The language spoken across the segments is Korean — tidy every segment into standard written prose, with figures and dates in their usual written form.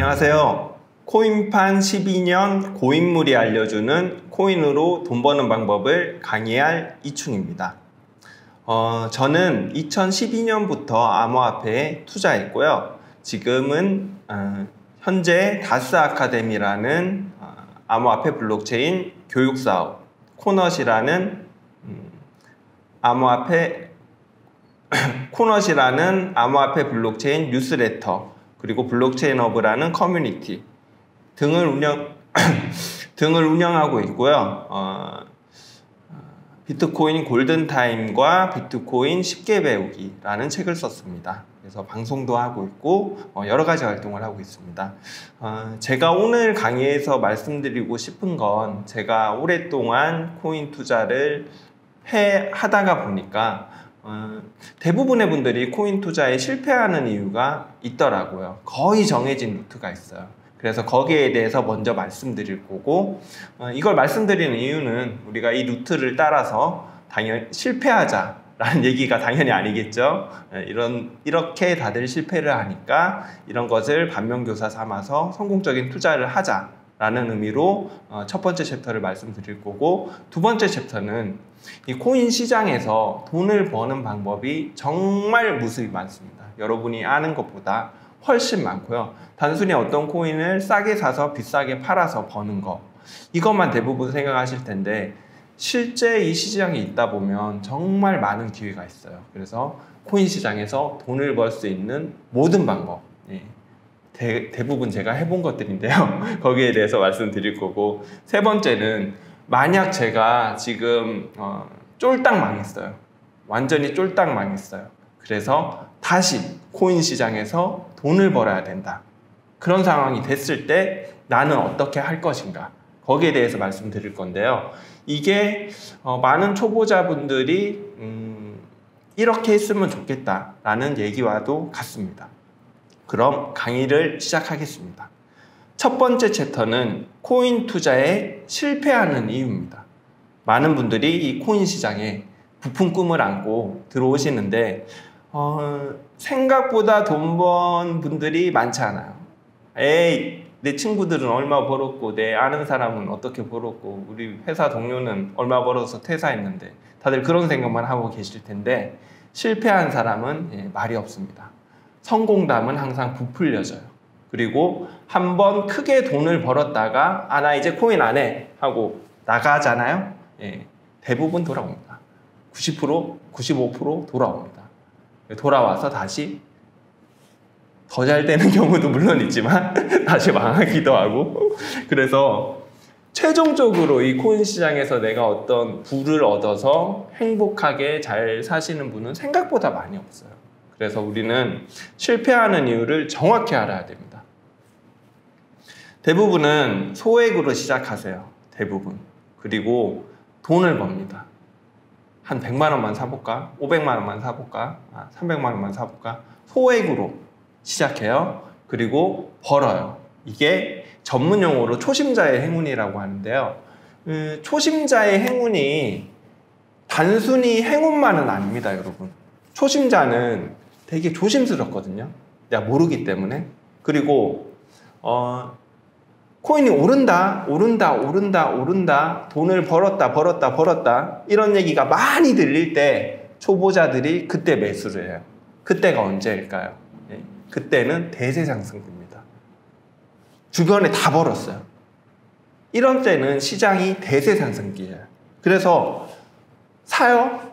안녕하세요. 코인판 12년 고인물이 알려주는 코인으로 돈 버는 방법을 강의할 이충입니다. 저는 2012년부터 암호화폐에 투자했고요. 지금은 현재 다스 아카데미라는 암호화폐 블록체인 교육사업, 코넛이라는 암호화폐 블록체인 뉴스레터, 그리고 블록체인허브라는 커뮤니티 등을 운영하고 있고요. 비트코인 골든타임과 비트코인 쉽게 배우기라는 책을 썼습니다. 그래서 방송도 하고 있고 여러 가지 활동을 하고 있습니다. 제가 오늘 강의에서 말씀드리고 싶은 건 제가 오랫동안 코인 투자를 하다가 보니까 대부분의 분들이 코인 투자에 실패하는 이유가 있더라고요. 거의 정해진 루트가 있어요. 그래서 거기에 대해서 먼저 말씀드릴 거고, 이걸 말씀드리는 이유는 우리가 이 루트를 따라서 당연히 실패하자라는 얘기가 당연히 아니겠죠. 이렇게 다들 실패를 하니까 이런 것을 반면교사 삼아서 성공적인 투자를 하자라는 의미로 첫 번째 챕터를 말씀드릴 거고, 두 번째 챕터는 이 코인 시장에서 돈을 버는 방법이 정말 무수히 많습니다. 여러분이 아는 것보다 훨씬 많고요. 단순히 어떤 코인을 싸게 사서 비싸게 팔아서 버는 거, 이것만 대부분 생각하실 텐데 실제 이 시장에 있다 보면 정말 많은 기회가 있어요. 그래서 코인 시장에서 돈을 벌 수 있는 모든 방법, 대부분 제가 해본 것들인데요. 거기에 대해서 말씀드릴 거고, 세 번째는 만약 제가 지금 쫄딱 망했어요. 완전히 쫄딱 망했어요. 그래서 다시 코인 시장에서 돈을 벌어야 된다. 그런 상황이 됐을 때 나는 어떻게 할 것인가? 거기에 대해서 말씀드릴 건데요. 이게 많은 초보자분들이 이렇게 했으면 좋겠다라는 얘기와도 같습니다. 그럼 강의를 시작하겠습니다. 첫 번째 챕터는 코인 투자에 실패하는 이유입니다. 많은 분들이 이 코인 시장에 부푼 꿈을 안고 들어오시는데 생각보다 돈 번 분들이 많지 않아요. 에이, 내 친구들은 얼마 벌었고 내 아는 사람은 어떻게 벌었고 우리 회사 동료는 얼마 벌어서 퇴사했는데, 다들 그런 생각만 하고 계실 텐데 실패한 사람은 말이 없습니다. 성공담은 항상 부풀려져요. 그리고 한번 크게 돈을 벌었다가 나 이제 코인 안 해 하고 나가잖아요. 대부분 돌아옵니다. 90%, 95% 돌아옵니다. 돌아와서 다시 더 잘 되는 경우도 물론 있지만 다시 망하기도 하고, 그래서 최종적으로 이 코인 시장에서 내가 어떤 부를 얻어서 행복하게 잘 사시는 분은 생각보다 많이 없어요. 그래서 우리는 실패하는 이유를 정확히 알아야 됩니다. 대부분은 소액으로 시작하세요. 대부분. 그리고 돈을 법니다. 한 100만 원만 사볼까? 500만 원만 사볼까? 300만 원만 사볼까? 소액으로 시작해요. 그리고 벌어요. 이게 전문 용어로 초심자의 행운이라고 하는데요. 초심자의 행운이 단순히 행운만은 아닙니다, 여러분. 초심자는 되게 조심스럽거든요. 내가 모르기 때문에. 그리고 코인이 오른다 돈을 벌었다 이런 얘기가 많이 들릴 때 초보자들이 그때 매수를 해요. 그때가 언제일까요? 그때는 대세상승입니다. 주변에 다 벌었어요. 이런 때는 시장이 대세상승기예요. 그래서 사요.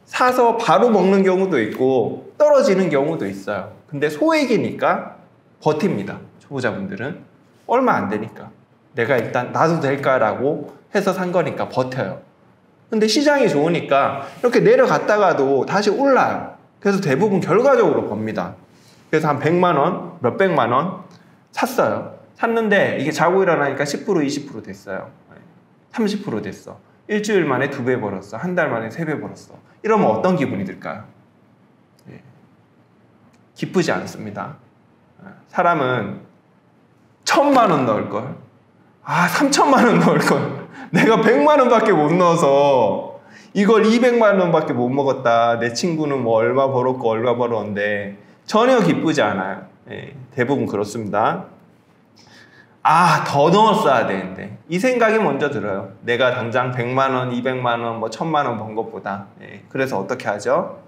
사서 바로 먹는 경우도 있고 떨어지는 경우도 있어요. 근데 소액이니까 버팁니다. 초보자분들은 얼마 안 되니까 내가 일단 나도 될까라고 해서 산 거니까 버텨요. 근데 시장이 좋으니까 이렇게 내려갔다가도 다시 올라요. 그래서 대부분 결과적으로 법니다. 그래서 한 100만 원, 몇백만 원 샀어요. 샀는데 이게 자고 일어나니까 10%, 20% 됐어요. 30% 됐어. 일주일 만에 2배 벌었어. 한 달 만에 3배 벌었어. 이러면 어떤 기분이 들까요? 기쁘지 않습니다. 사람은 1000만 원 넣을걸. 3000만 원 넣을걸. 내가 100만 원밖에 못 넣어서 이걸 200만 원밖에 못 먹었다. 내 친구는 뭐 얼마 벌었고 얼마 벌었는데 전혀 기쁘지 않아요. 대부분 그렇습니다. 더 넣었어야 되는데 이 생각이 먼저 들어요. 내가 당장 100만 원, 200만 원, 뭐 1000만 원 번 것보다. 그래서 어떻게 하죠?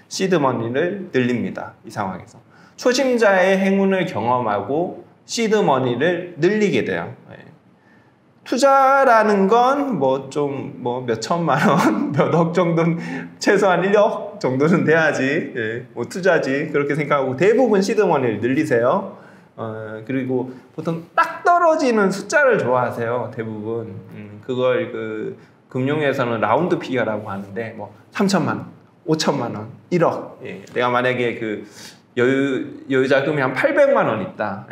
시드머니를 늘립니다. 이 상황에서 초심자의 행운을 경험하고 시드머니를 늘리게 돼요. 투자라는 건 뭐 좀 몇 천만 원, 몇 억 정도는 최소한 1억 정도는 돼야지 뭐 투자지 그렇게 생각하고 대부분 시드머니를 늘리세요. 그리고 보통 딱 떨어지는 숫자를 좋아하세요. 대부분 그걸 그 금융에서는 라운드 피겨라고 하는데 뭐 3천만 원, 5천만 원, 1억. 내가 만약에 그 여유 자금이 한 800만 원 있다.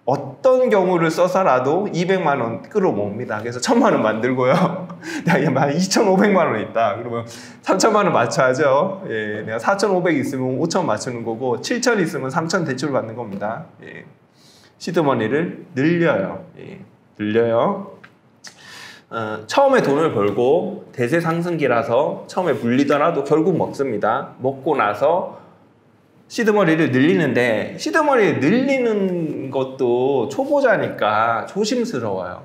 어떤 경우를 써서라도 200만 원 끌어모읍니다. 그래서 1000만 원 만들고요. 내가 2,500만 원 있다. 그러면 3천만 원 맞춰야죠. 내가 4,500 있으면 5천 맞추는 거고 7천 있으면 3천 대출 받는 겁니다. 시드머니를 늘려요. 늘려요. 처음에 돈을 벌고 대세 상승기라서 처음에 물리더라도 결국 먹습니다. 먹고 나서 시드머니를 늘리는데 시드머니를 늘리는 것도 초보자니까 조심스러워요.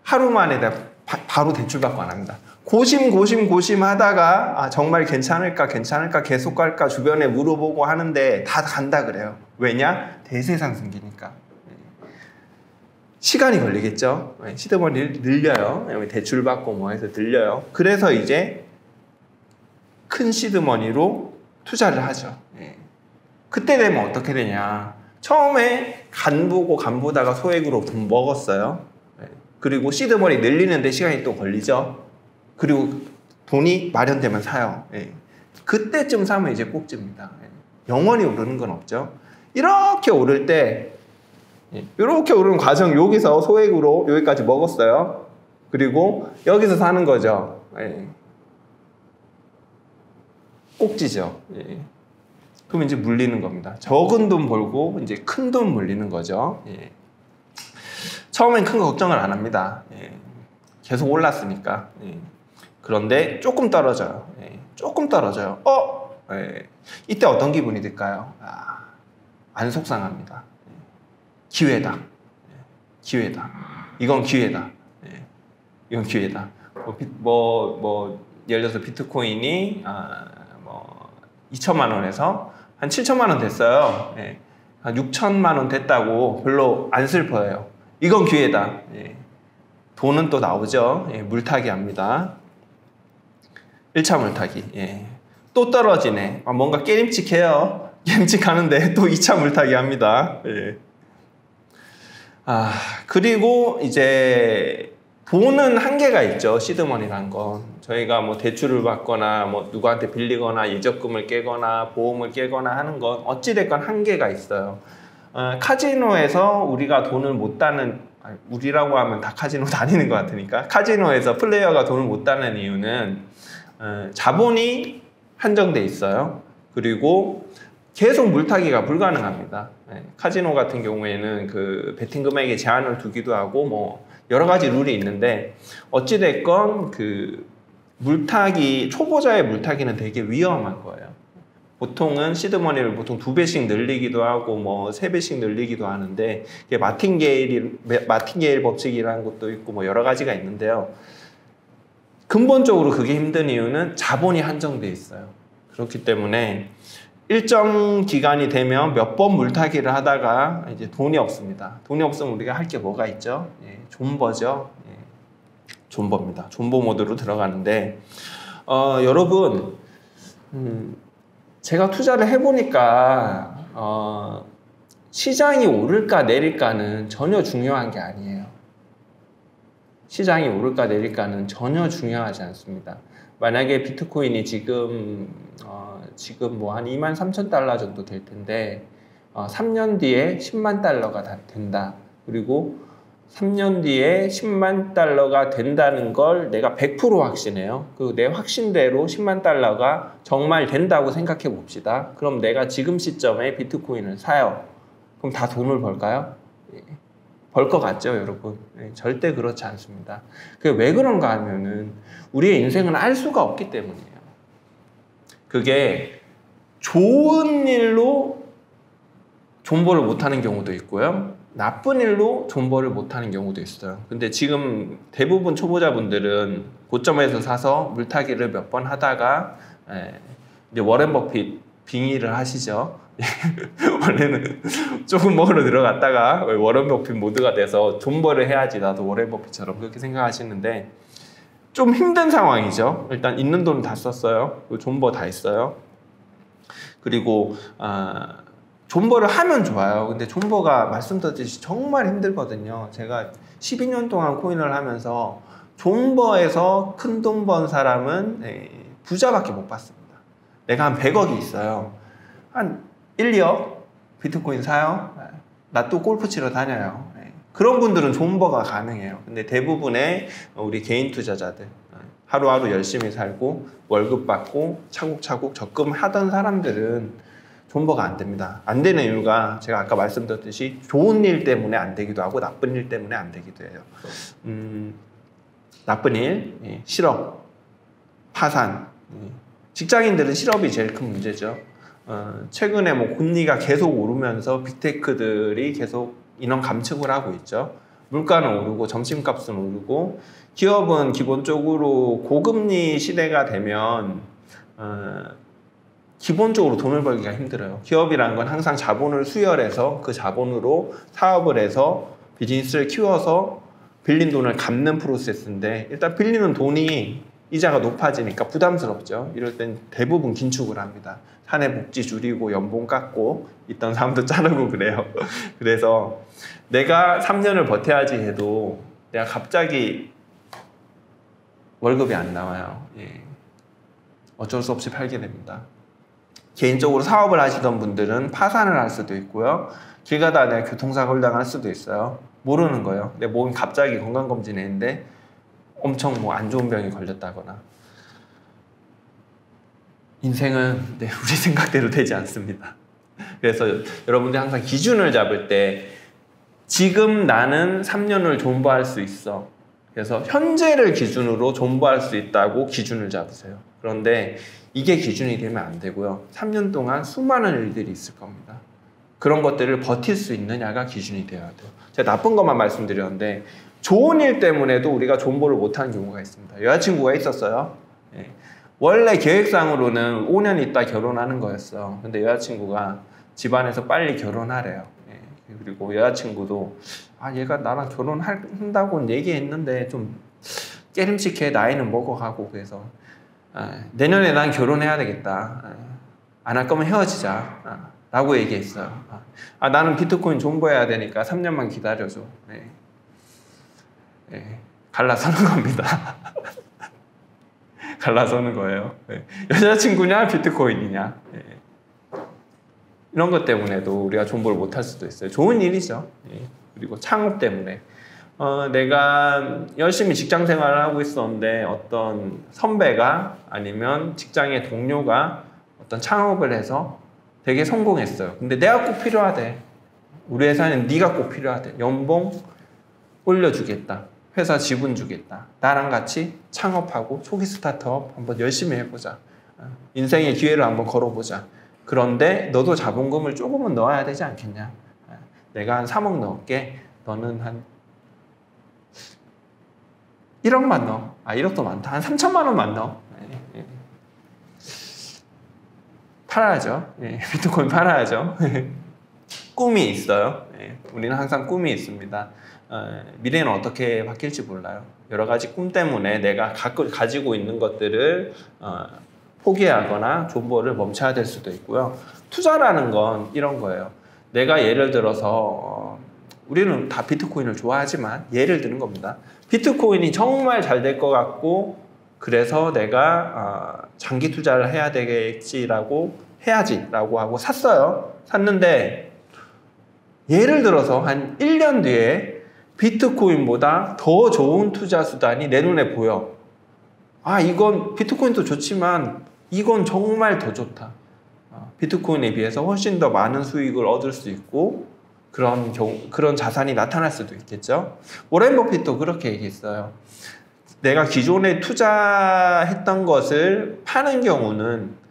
하루 만에 바로 대출받고 안 합니다. 고심 하다가 정말 괜찮을까 계속 갈까 주변에 물어보고 하는데 다 간다 그래요. 왜냐? 대세 상승기니까. 시간이 걸리겠죠. 시드머니를 늘려요. 대출받고 뭐 해서 늘려요. 그래서 이제 큰 시드머니로 투자를 하죠. 그때 되면 어떻게 되냐. 처음에 간 보다가 소액으로 돈 먹었어요. 그리고 시드머니 늘리는데 시간이 또 걸리죠. 그리고 돈이 마련되면 사요. 그때쯤 사면 이제 꼭집니다. 영원히 오르는 건 없죠. 이렇게 오를 때 이렇게 오르는 과정 여기서 소액으로 여기까지 먹었어요. 그리고 여기서 사는 거죠. 꼭지죠. 그럼 이제 물리는 겁니다. 적은 돈 벌고 이제 큰 돈 물리는 거죠. 처음엔 큰 거 걱정을 안 합니다. 계속 올랐으니까. 그런데 조금 떨어져요. 조금 떨어져요. 이때 어떤 기분이 들까요? 안 속상합니다. 기회다. 기회다. 이건 기회다. 이건 기회다. 예를 들어서 비트코인이 2천만 원에서 한 7천만 원 됐어요. 한 6천만 원 됐다고 별로 안 슬퍼해요. 이건 기회다. 돈은 또 나오죠. 물타기 합니다. 1차 물타기. 또 떨어지네. 뭔가 깨림칙해요. 깨림칙하는데 또 2차 물타기 합니다. 그리고 이제 돈은 한계가 있죠. 시드머니란 건 저희가 뭐 대출을 받거나 뭐 누구한테 빌리거나 예적금을 깨거나 보험을 깨거나 하는 건 어찌됐건 한계가 있어요. 카지노에서 우리가 돈을 못 따는 우리라고 하면 다 카지노 다니는 것 같으니까 카지노에서 플레이어가 돈을 못 따는 이유는 자본이 한정돼 있어요. 그리고 계속 물타기가 불가능합니다. 카지노 같은 경우에는 그 베팅 금액에 제한을 두기도 하고 뭐 여러 가지 룰이 있는데 어찌됐건 그 물타기 초보자의 물타기는 되게 위험한 거예요. 보통은 시드머니를 보통 2배씩 늘리기도 하고 뭐 3배씩 늘리기도 하는데 이게 마틴게일 법칙이라는 것도 있고 뭐 여러 가지가 있는데요. 근본적으로 그게 힘든 이유는 자본이 한정돼 있어요. 그렇기 때문에 일정 기간이 되면 몇 번 물타기를 하다가 이제 돈이 없습니다. 돈이 없으면 우리가 할 게 뭐가 있죠? 존버죠. 존버입니다. 존버 모드로 들어가는데 여러분 제가 투자를 해보니까 시장이 오를까 내릴까는 전혀 중요한 게 아니에요. 시장이 오를까 내릴까는 전혀 중요하지 않습니다. 만약에 비트코인이 지금 뭐 한 23,000달러 정도 될 텐데 3년 뒤에 10만 달러가 다 된다. 그리고 3년 뒤에 10만 달러가 된다는 걸 내가 100% 확신해요. 그 내 확신대로 10만 달러가 정말 된다고 생각해 봅시다. 그럼 내가 지금 시점에 비트코인을 사요. 그럼 다 돈을 벌까요? 벌 것 같죠, 여러분? 절대 그렇지 않습니다. 그게 왜 그런가 하면은 우리의 인생은 알 수가 없기 때문이에요. 그게 좋은 일로 존버를 못하는 경우도 있고요. 나쁜 일로 존버를 못하는 경우도 있어요. 근데 지금 대부분 초보자분들은 고점에서 사서 물타기를 몇 번 하다가 이제 워렌 버핏 빙의를 하시죠. 원래는 조금 먹으러 들어갔다가 워렌 버핏 모드가 돼서 존버를 해야지 나도 워렌 버핏처럼 그렇게 생각하시는데 좀 힘든 상황이죠. 일단 있는 돈 다 썼어요. 존버 다 했어요. 그리고 존버를 하면 좋아요. 근데 존버가 말씀드렸듯이 정말 힘들거든요. 제가 12년 동안 코인을 하면서 존버에서 큰 돈 번 사람은 부자밖에 못 봤습니다. 내가 한 100억이 있어요. 한 1, 2억 비트코인 사요. 나 또 골프 치러 다녀요. 그런 분들은 존버가 가능해요. 근데 대부분의 우리 개인 투자자들 하루하루 열심히 살고 월급 받고 차곡차곡 적금하던 사람들은 존버가 안 됩니다. 안 되는 이유가 제가 아까 말씀드렸듯이 좋은 일 때문에 안 되기도 하고 나쁜 일 때문에 안 되기도 해요. 나쁜 일, 실업, 파산. 직장인들은 실업이 제일 큰 문제죠. 최근에 뭐 금리가 계속 오르면서 빅테크들이 계속 인원 감축을 하고 있죠. 물가는 오르고 점심값은 오르고 기업은 기본적으로 고금리 시대가 되면 기본적으로 돈을 벌기가 힘들어요. 기업이라는 건 항상 자본을 수혈해서 그 자본으로 사업을 해서 비즈니스를 키워서 빌린 돈을 갚는 프로세스인데 일단 빌리는 돈이 이자가 높아지니까 부담스럽죠. 이럴 땐 대부분 긴축을 합니다. 사내 복지 줄이고 연봉 깎고 있던 사람도 자르고 그래요. 그래서 내가 3년을 버텨야지 해도 내가 갑자기 월급이 안 나와요. 어쩔 수 없이 팔게 됩니다. 개인적으로 사업을 하시던 분들은 파산을 할 수도 있고요. 길 가다가 내가 교통사고를 당할 수도 있어요. 모르는 거예요. 내 몸이 갑자기 건강검진 했는데 엄청 뭐 안 좋은 병이 걸렸다거나. 인생은 우리 생각대로 되지 않습니다. 그래서 여러분들이 항상 기준을 잡을 때 지금 나는 3년을 존버할 수 있어. 그래서 현재를 기준으로 존버할 수 있다고 기준을 잡으세요. 그런데 이게 기준이 되면 안 되고요. 3년 동안 수많은 일들이 있을 겁니다. 그런 것들을 버틸 수 있느냐가 기준이 되어야 돼요. 제가 나쁜 것만 말씀드렸는데 좋은 일 때문에도 우리가 존버를 못하는 경우가 있습니다. 여자친구가 있었어요. 원래 계획상으로는 5년 있다 결혼하는 거였어. 근데 여자친구가 집안에서 빨리 결혼하래요. 그리고 여자친구도 얘가 나랑 결혼한다고는 얘기했는데 좀 깨름직해. 나이는 먹어가고. 그래서 내년에 난 결혼해야 되겠다. 안 할 거면 헤어지자. 라고 얘기했어요. 나는 비트코인 존버해야 되니까 3년만 기다려줘. 갈라서는 겁니다. 갈라서는 거예요. 여자친구냐 비트코인이냐. 이런 것 때문에도 우리가 존버를 못할 수도 있어요. 좋은 일이죠. 그리고 창업 때문에 내가 열심히 직장 생활을 하고 있었는데 어떤 선배가 아니면 직장의 동료가 어떤 창업을 해서 되게 성공했어요. 근데 내가 꼭 필요하대. 우리 회사는 네가 꼭 필요하대. 연봉 올려주겠다. 회사 지분 주겠다. 나랑 같이 창업하고 초기 스타트업 한번 열심히 해보자. 인생의 기회를 한번 걸어보자. 그런데 너도 자본금을 조금은 넣어야 되지 않겠냐. 내가 한 3억 넣을게. 너는 한 1억만 넣어. 1억도 많다. 한 3천만 원만 넣어. 팔아야죠. 비트코인 팔아야죠. 꿈이 있어요. 우리는 항상 꿈이 있습니다. 미래는 어떻게 바뀔지 몰라요. 여러 가지 꿈 때문에 내가 가지고 있는 것들을 포기하거나 존버를 멈춰야 될 수도 있고요. 투자라는 건 이런 거예요. 내가 예를 들어서 우리는 다 비트코인을 좋아하지만 예를 드는 겁니다. 비트코인이 정말 잘 될 것 같고 그래서 내가 장기 투자를 해야 되겠지라고 해야지라고 하고 샀어요. 샀는데 예를 들어서 한 1년 뒤에 비트코인보다 더 좋은 투자 수단이 내 눈에 보여. 이건 비트코인도 좋지만 이건 정말 더 좋다. 비트코인에 비해서 훨씬 더 많은 수익을 얻을 수 있고 그런 자산이 나타날 수도 있겠죠. 워렌 버핏도 그렇게 얘기했어요. 내가 기존에 투자했던 것을 파는 경우는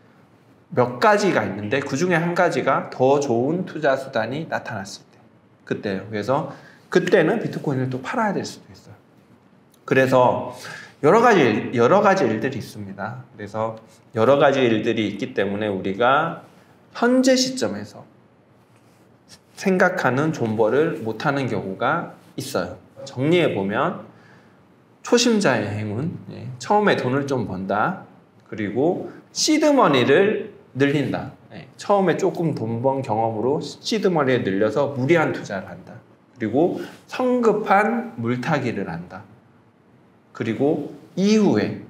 몇 가지가 있는데 그 중에 한 가지가 더 좋은 투자 수단이 나타났을 때. 그때요. 그래서 그때는 비트코인을 또 팔아야 될 수도 있어요. 그래서 여러 가지 일들이 있습니다. 그래서 여러 가지 일들이 있기 때문에 우리가 현재 시점에서 생각하는 존버를 못하는 경우가 있어요. 정리해보면 초심자의 행운, 처음에 돈을 좀 번다, 그리고 시드머니를 늘린다. 처음에 조금 돈 번 경험으로 시드머니를 늘려서 무리한 투자를 한다. 그리고 성급한 물타기를 한다. 그리고 이후에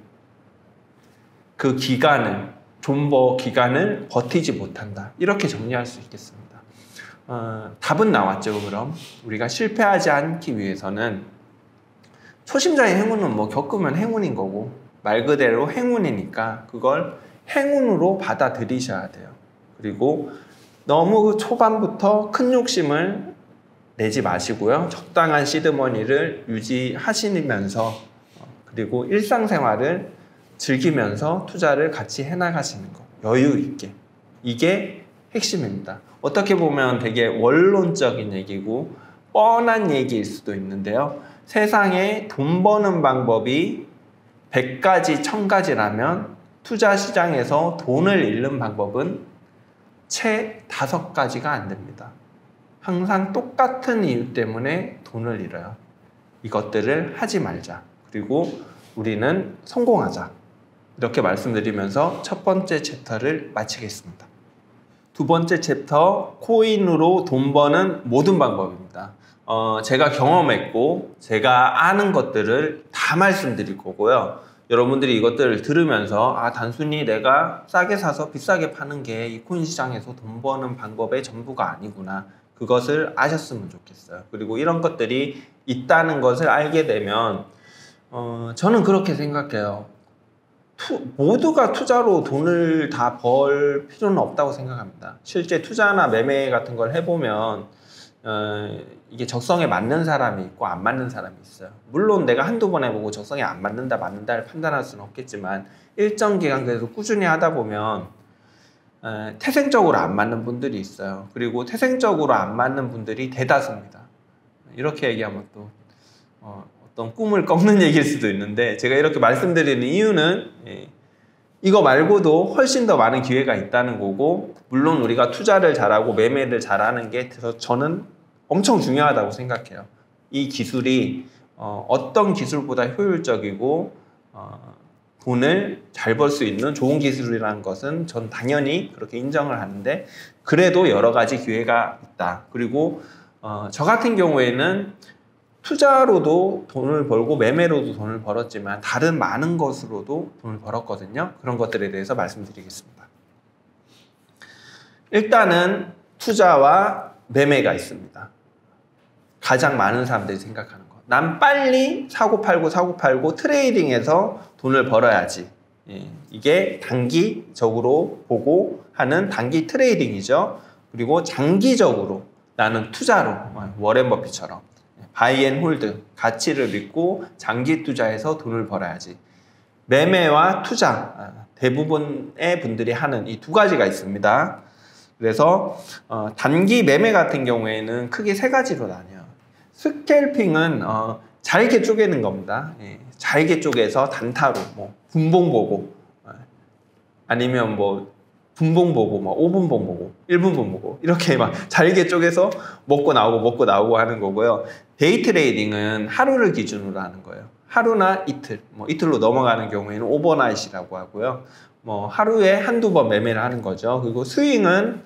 그 기간을, 존버 기간을 버티지 못한다. 이렇게 정리할 수 있겠습니다. 답은 나왔죠. 그럼 우리가 실패하지 않기 위해서는 초심자의 행운은 뭐 겪으면 행운인 거고 말 그대로 행운이니까 그걸 행운으로 받아들이셔야 돼요. 그리고 너무 초반부터 큰 욕심을 내지 마시고요. 적당한 시드머니를 유지하시면서 그리고 일상생활을 즐기면서 투자를 같이 해나가시는 거. 여유 있게. 이게 핵심입니다. 어떻게 보면 되게 원론적인 얘기고 뻔한 얘기일 수도 있는데요. 세상에 돈 버는 방법이 100가지, 1000가지라면 투자 시장에서 돈을 잃는 방법은 채 5가지가 안 됩니다. 항상 똑같은 이유 때문에 돈을 잃어요. 이것들을 하지 말자. 그리고 우리는 성공하자. 이렇게 말씀드리면서 첫 번째 챕터를 마치겠습니다. 두 번째 챕터, 코인으로 돈 버는 모든 방법입니다. 제가 경험했고 제가 아는 것들을 다 말씀드릴 거고요. 여러분들이 이것들을 들으면서 단순히 내가 싸게 사서 비싸게 파는 게 이 코인 시장에서 돈 버는 방법의 전부가 아니구나. 그것을 아셨으면 좋겠어요. 그리고 이런 것들이 있다는 것을 알게 되면 저는 그렇게 생각해요. 모두가 투자로 돈을 다 벌 필요는 없다고 생각합니다. 실제 투자나 매매 같은 걸 해보면 이게 적성에 맞는 사람이 있고 안 맞는 사람이 있어요. 물론 내가 한두 번 해보고 적성에 안 맞는다 맞는다를 판단할 수는 없겠지만 일정 기간 계속 꾸준히 하다 보면 태생적으로 안 맞는 분들이 있어요. 그리고 태생적으로 안 맞는 분들이 대다수입니다. 이렇게 얘기하면 또 어떤 꿈을 꺾는 얘기일 수도 있는데 제가 이렇게 말씀드리는 이유는 이거 말고도 훨씬 더 많은 기회가 있다는 거고 물론 우리가 투자를 잘하고 매매를 잘하는 게 저는 엄청 중요하다고 생각해요. 이 기술이 어떤 기술보다 효율적이고 돈을 잘 벌 수 있는 좋은 기술이라는 것은 전 당연히 그렇게 인정을 하는데 그래도 여러 가지 기회가 있다. 그리고 저 같은 경우에는 투자로도 돈을 벌고 매매로도 돈을 벌었지만 다른 많은 것으로도 돈을 벌었거든요. 그런 것들에 대해서 말씀드리겠습니다. 일단은 투자와 매매가 있습니다. 가장 많은 사람들이 생각하는 거. 난 빨리 사고 팔고 트레이딩해서 돈을 벌어야지. 이게 단기적으로 보고 하는 단기 트레이딩이죠. 그리고 장기적으로 나는 투자로 워렌 버핏처럼 바이 앤 홀드, 가치를 믿고 장기 투자해서 돈을 벌어야지. 매매와 투자, 대부분의 분들이 하는 이 두 가지가 있습니다. 그래서 단기 매매 같은 경우에는 크게 세 가지로 나뉘어요. 스캘핑은 잘게 쪼개는 겁니다. 잘게 쪼개서 단타로 분봉 보고 아니면 분봉 보고 5분봉 보고 1분봉 보고 이렇게 막 잘게 쪼개서 먹고 나오고 하는 거고요. 데이 트레이딩은 하루를 기준으로 하는 거예요. 하루나 이틀, 이틀로 넘어가는 경우에는 오버나잇이라고 하고요. 하루에 한두 번 매매를 하는 거죠. 그리고 스윙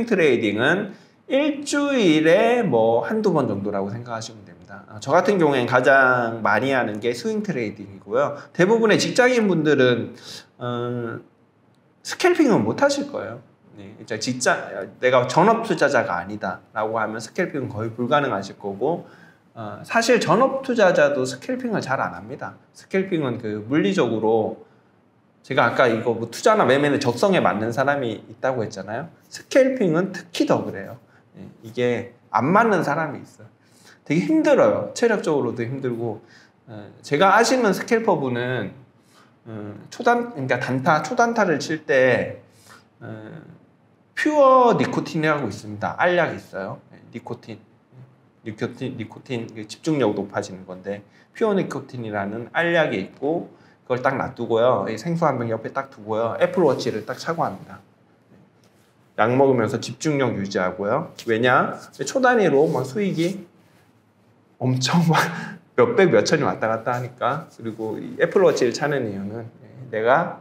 트레이딩은 일주일에 한두 번 정도라고 생각하시면 됩니다. 저 같은 경우에는 가장 많이 하는 게 스윙 트레이딩이고요. 대부분의 직장인 분들은 스캘핑은 못 하실 거예요. 내가 전업 투자자가 아니다 라고 하면 스캘핑은 거의 불가능하실 거고 사실 전업 투자자도 스캘핑을 잘 안 합니다. 스캘핑은 물리적으로 제가 아까 이거 투자나 매매는 적성에 맞는 사람이 있다고 했잖아요. 스캘핑은 특히 더 그래요. 이게 안 맞는 사람이 있어요. 되게 힘들어요. 체력적으로도 힘들고 제가 아시는 스캘퍼분은 그러니까 초단타를 칠 때 퓨어 니코틴이라고 있습니다. 알약이 있어요. 니코틴. 니코틴 집중력 높아지는 건데 퓨어 니코틴이라는 알약이 있고 그걸 딱 놔두고요. 이 생수 한 병 옆에 딱 두고요. 애플워치를 딱 차고 합니다. 약 먹으면서 집중력 유지하고요. 왜냐? 초 단위로 막 수익이 엄청 막 몇백 몇천이 왔다 갔다 하니까. 그리고 이 애플워치를 차는 이유는 내가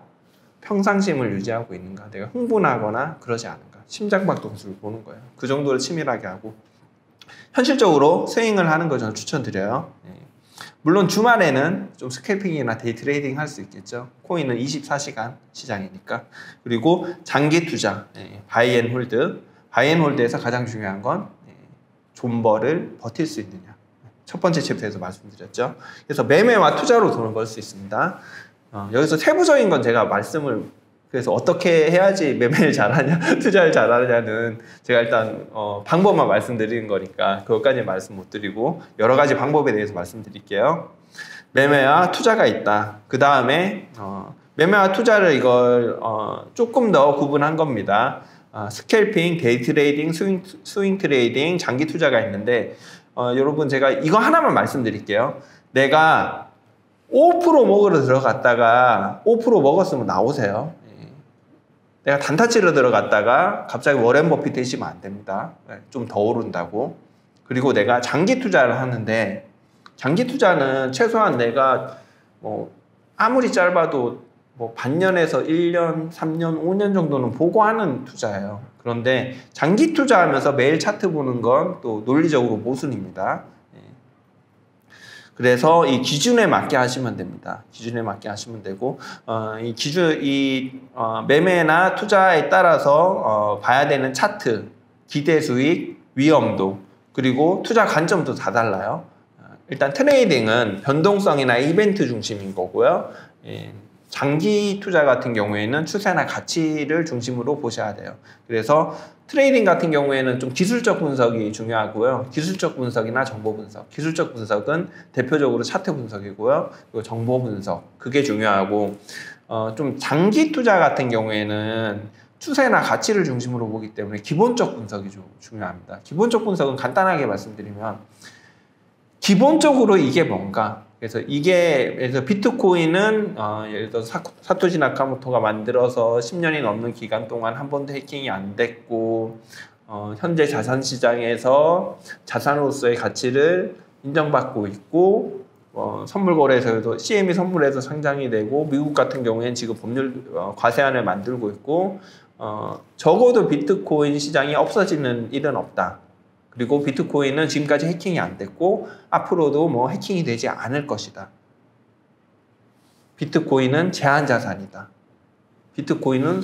평상심을 유지하고 있는가, 내가 흥분하거나 그러지 않은가, 심장박동수를 보는 거예요. 그 정도를 치밀하게 하고 현실적으로 스윙을 하는 거 저는 추천드려요. 물론 주말에는 좀 스캘핑이나 데이 트레이딩 할 수 있겠죠. 코인은 24시간 시장이니까. 그리고 장기 투자, 바이 앤 홀드. 바이 앤 홀드에서 가장 중요한 건 존버를 버틸 수 있느냐. 첫 번째 챕터에서 말씀드렸죠. 그래서 매매와 투자로 돈을 벌 수 있습니다. 여기서 세부적인 건 제가 말씀을, 그래서 어떻게 해야지 매매를 잘하냐, 투자를 잘하냐는 제가 일단 방법만 말씀드리는 거니까 그것까지 말씀 못 드리고 여러 가지 방법에 대해서 말씀드릴게요. 매매와 투자가 있다. 그 다음에 매매와 투자를 이걸 조금 더 구분한 겁니다. 스캘핑, 데이 트레이딩, 스윙 트레이딩, 장기 투자가 있는데 여러분 제가 이거 하나만 말씀드릴게요. 내가 5% 먹으러 들어갔다가 5% 먹었으면 나오세요. 내가 단타 치러 들어갔다가 갑자기 워렌 버핏 되시면 안 됩니다. 좀 더 오른다고. 그리고 내가 장기 투자를 하는데 장기 투자는 최소한 내가 뭐 아무리 짧아도 뭐 반년에서 1년, 3년, 5년 정도는 보고 하는 투자예요. 그런데 장기 투자하면서 매일 차트 보는 건 또 논리적으로 모순입니다. 그래서 이 기준에 맞게 하시면 됩니다. 기준에 맞게 하시면 되고 매매나 투자에 따라서 봐야 되는 차트, 기대 수익, 위험도, 그리고 투자 관점도 다 달라요. 일단 트레이딩은 변동성이나 이벤트 중심인 거고요. 장기 투자 같은 경우에는 추세나 가치를 중심으로 보셔야 돼요. 그래서 트레이딩 같은 경우에는 좀 기술적 분석이 중요하고요. 기술적 분석이나 정보 분석. 기술적 분석은 대표적으로 차트 분석이고요. 그리고 정보 분석. 그게 중요하고 좀 장기 투자 같은 경우에는 추세나 가치를 중심으로 보기 때문에 기본적 분석이 좀 중요합니다. 기본적 분석은 간단하게 말씀드리면 기본적으로 이게 뭔가, 그래서 비트코인은 예를 들어 사토시 나카모토가 만들어서 10년이 넘는 기간 동안 한 번도 해킹이 안 됐고 현재 자산 시장에서 자산으로서의 가치를 인정받고 있고 선물 거래소에도 CME 선물에서 상장이 되고 미국 같은 경우에는 지금 법률 과세안을 만들고 있고 적어도 비트코인 시장이 없어지는 일은 없다. 그리고 비트코인은 지금까지 해킹이 안 됐고 앞으로도 뭐 해킹이 되지 않을 것이다. 비트코인은 제한 자산이다. 비트코인은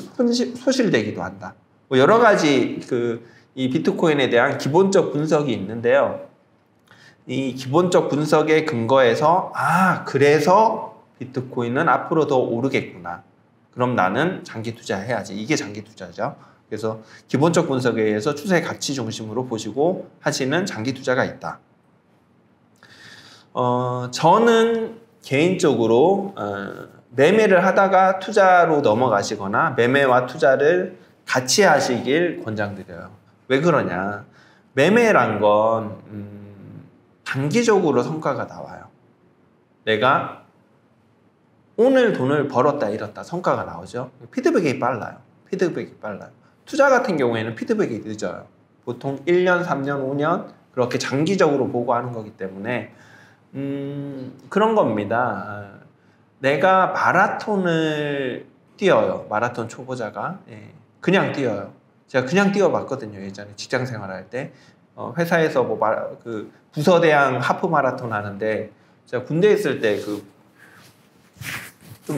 소실되기도 한다. 뭐 여러 가지 이 비트코인에 대한 기본적 분석이 있는데요. 이 기본적 분석의 근거에서 그래서 비트코인은 앞으로 더 오르겠구나. 그럼 나는 장기 투자해야지. 이게 장기 투자죠. 그래서 기본적 분석에 의해서 추세 가치 중심으로 보시고 하시는 장기 투자가 있다. 저는 개인적으로 매매를 하다가 투자로 넘어가시거나 매매와 투자를 같이 하시길 권장드려요. 왜 그러냐? 매매란 건 단기적으로 성과가 나와요. 내가 오늘 돈을 벌었다 잃었다 성과가 나오죠. 피드백이 빨라요. 투자 같은 경우에는 피드백이 늦어요. 보통 1년, 3년, 5년 그렇게 장기적으로 보고 하는 거기 때문에 그런 겁니다. 내가 마라톤을 뛰어요. 마라톤 초보자가 그냥 뛰어요. 제가 그냥 뛰어봤거든요. 예전에 직장 생활할 때 회사에서 뭐 부서대항 하프 마라톤 하는데 제가 군대에 있을 때 좀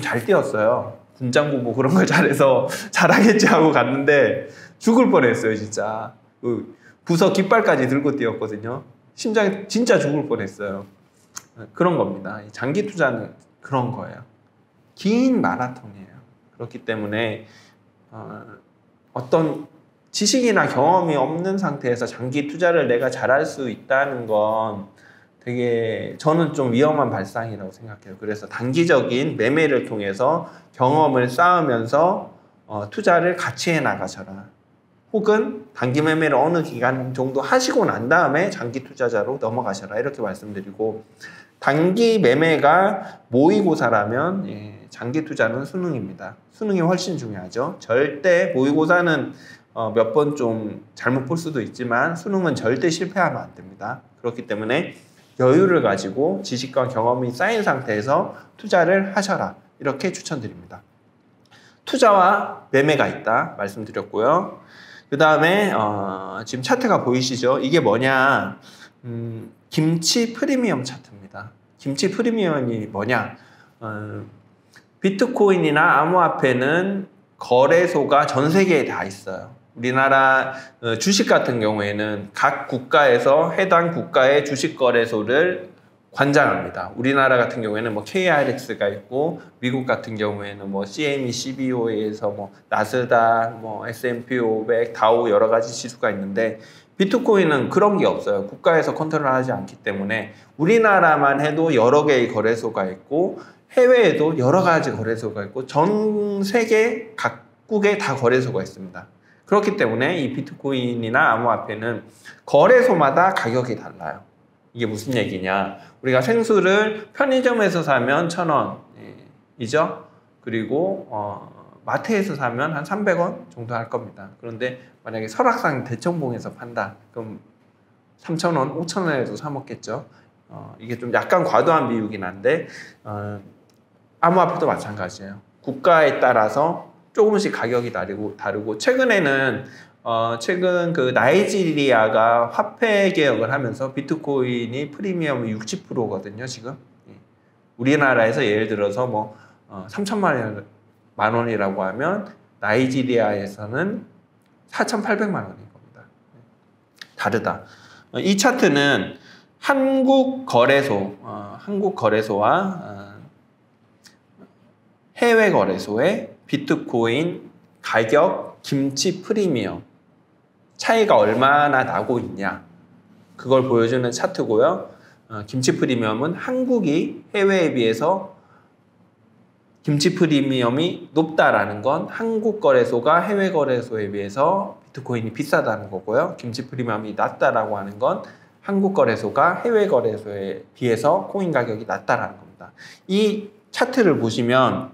잘 뛰었어요. 군장구 뭐 그런 걸 잘해서 잘하겠지 하고 갔는데 죽을 뻔했어요. 진짜 부서 깃발까지 들고 뛰었거든요. 심장이 진짜 죽을 뻔했어요. 그런 겁니다. 장기 투자는 그런 거예요. 긴 마라톤이에요. 그렇기 때문에 어떤 지식이나 경험이 없는 상태에서 장기 투자를 내가 잘할 수 있다는 건 되게 저는 좀 위험한 발상이라고 생각해요. 그래서 단기적인 매매를 통해서 경험을 쌓으면서 투자를 같이 해 나가셔라. 혹은 단기 매매를 어느 기간 정도 하시고 난 다음에 장기 투자자로 넘어가셔라 이렇게 말씀드리고, 단기 매매가 모의고사라면 장기 투자는 수능입니다. 수능이 훨씬 중요하죠. 절대 모의고사는 몇 번 좀 잘못 볼 수도 있지만 수능은 절대 실패하면 안 됩니다. 그렇기 때문에 여유를 가지고 지식과 경험이 쌓인 상태에서 투자를 하셔라 이렇게 추천드립니다. 투자와 매매가 있다 말씀드렸고요. 그 다음에 지금 차트가 보이시죠? 이게 뭐냐, 김치 프리미엄 차트입니다. 김치 프리미엄이 뭐냐, 비트코인이나 암호화폐는 거래소가 전 세계에 다 있어요. 우리나라 주식 같은 경우에는 각 국가에서 해당 국가의 주식 거래소를 관장합니다. 우리나라 같은 경우에는 뭐 KRX가 있고, 미국 같은 경우에는 뭐 CME, CBOE에서 뭐 나스닥, 뭐 S&P 500, 다우 여러 가지 지수가 있는데, 비트코인은 그런 게 없어요. 국가에서 컨트롤하지 않기 때문에 우리나라만 해도 여러 개의 거래소가 있고, 해외에도 여러 가지 거래소가 있고, 전 세계 각국에 다 거래소가 있습니다. 그렇기 때문에 이 비트코인이나 암호화폐는 거래소마다 가격이 달라요. 이게 무슨 얘기냐, 우리가 생수를 편의점에서 사면 1,000원이죠. 그리고 마트에서 사면 한 300원 정도 할 겁니다. 그런데 만약에 설악산 대청봉에서 판다, 그럼 3,000원, 5,000원에도 사 먹겠죠. 이게 좀 약간 과도한 비유긴 한데, 암호화폐도 마찬가지예요. 국가에 따라서 조금씩 가격이 다르고 최근에는 최근 그 나이지리아가 화폐 개혁을 하면서 비트코인이 프리미엄이 60%거든요, 지금. 우리나라에서 예를 들어서 뭐 3천만 원이라고 하면 나이지리아에서는 4,800만 원인 겁니다. 다르다. 이 차트는 한국 거래소와 해외 거래소의 비트코인 가격 김치 프리미엄 차이가 얼마나 나고 있냐, 그걸 보여주는 차트고요. 김치 프리미엄은 한국이 해외에 비해서 김치 프리미엄이 높다라는 건 한국 거래소가 해외 거래소에 비해서 비트코인이 비싸다는 거고요. 김치 프리미엄이 낮다라고 하는 건 한국 거래소가 해외 거래소에 비해서 코인 가격이 낮다라는 겁니다. 이 차트를 보시면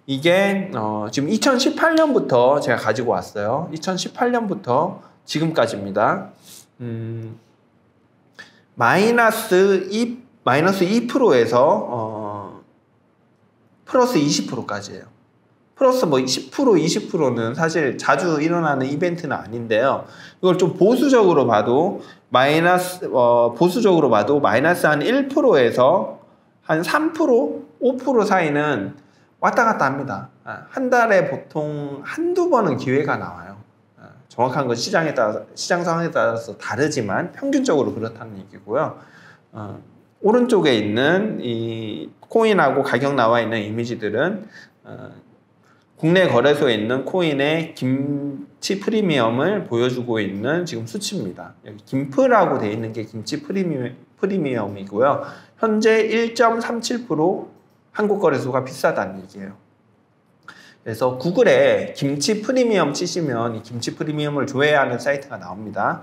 이게 지금 2018년부터 제가 가지고 왔어요. 2018년부터 지금까지입니다. 마이너스 2%에서 플러스 20%까지예요. 플러스 뭐 10%, 20%는 사실 자주 일어나는 이벤트는 아닌데요. 이걸 좀 보수적으로 봐도 보수적으로 봐도 마이너스 한 1%에서 한 3%, 5% 사이는 왔다 갔다 합니다. 한 달에 보통 한두 번은 기회가 나와요. 정확한 건 시장 상황에 따라서 다르지만 평균적으로 그렇다는 얘기고요. 오른쪽에 있는 이 코인하고 가격 나와 있는 이미지들은 국내 거래소에 있는 코인의 김치 프리미엄을 보여주고 있는 지금 수치입니다. 여기 김프라고 되어 있는 게 김치 프리미엄이고요. 현재 1.37% 한국 거래소가 비싸다는 얘기예요. 그래서 구글에 김치 프리미엄 치시면 이 김치 프리미엄을 조회하는 사이트가 나옵니다.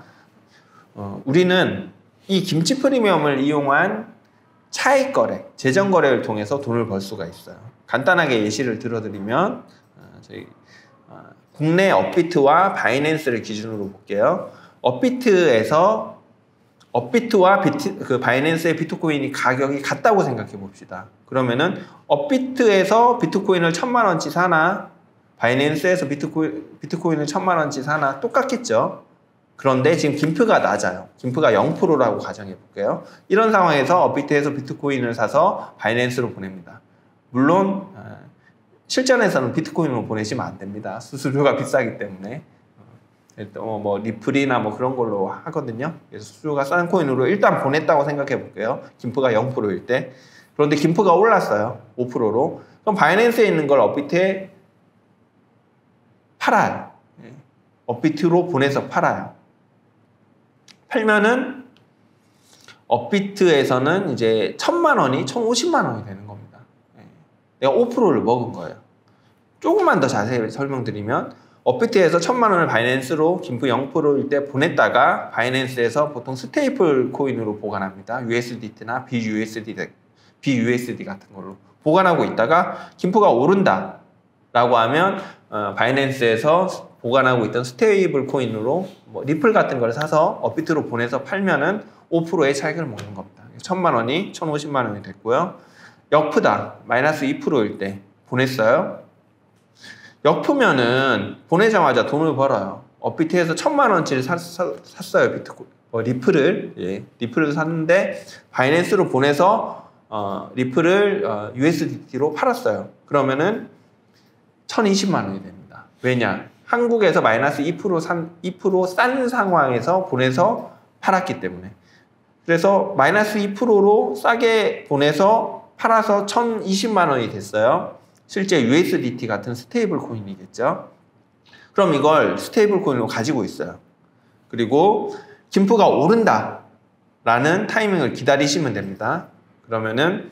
우리는 이 김치 프리미엄을 이용한 차익 거래, 재정 거래를 통해서 돈을 벌 수가 있어요. 간단하게 예시를 들어드리면 저희 국내 업비트와 바이낸스를 기준으로 볼게요. 업비트와 바이낸스의 비트코인이 가격이 같다고 생각해 봅시다. 그러면은 업비트에서 비트코인을 1,000만 원치 사나, 바이낸스에서 비트코인을 1,000만 원치 사나 똑같겠죠. 그런데 지금 김프가 낮아요. 김프가 0%라고 가정해 볼게요. 이런 상황에서 업비트에서 비트코인을 사서 바이낸스로 보냅니다. 물론 실전에서는 비트코인으로 보내시면 안 됩니다. 수수료가 비싸기 때문에. 뭐 리플이나 뭐 그런 걸로 하거든요. 그래서 수수료가 싼 코인으로 일단 보냈다고 생각해 볼게요. 김프가 0%일 때. 그런데 김프가 올랐어요. 5%로. 그럼 바이낸스에 있는 걸 업비트에 팔아요. 업비트로 보내서 팔아요. 팔면은 업비트에서는 이제 1,000만 원이 1,050만 원이 되는 겁니다. 내가 5%를 먹은 거예요. 조금만 더 자세히 설명드리면 업비트에서 1000만 원을 바이낸스로 김프 0%일 때 보냈다가 바이낸스에서 보통 스테이플 코인으로 보관합니다. USDT나 BUSD 같은 걸로 보관하고 있다가 김프가 오른다 라고 하면 바이낸스에서 보관하고 있던 스테이블 코인으로 뭐 리플 같은 걸 사서 업비트로 보내서 팔면은 5%의 차익을 먹는 겁니다. 1000만 원이 1050만 원이 됐고요. 역프다 마이너스 2%일 때 보냈어요. 역프면은 보내자마자 돈을 벌어요. 업비트에서 1000만 원치를 샀어요. 리플을. 예, 리플을 샀는데 바이낸스로 보내서 리플을 USDT로 팔았어요. 그러면은 1020만 원이 됩니다. 왜냐? 한국에서 마이너스 2% 싼 상황에서 보내서 팔았기 때문에. 그래서 마이너스 2%로 싸게 보내서 팔아서 1020만 원이 됐어요. 실제 USDT 같은 스테이블 코인이겠죠. 그럼 이걸 스테이블 코인으로 가지고 있어요. 그리고 김프가 오른다 라는 타이밍을 기다리시면 됩니다. 그러면은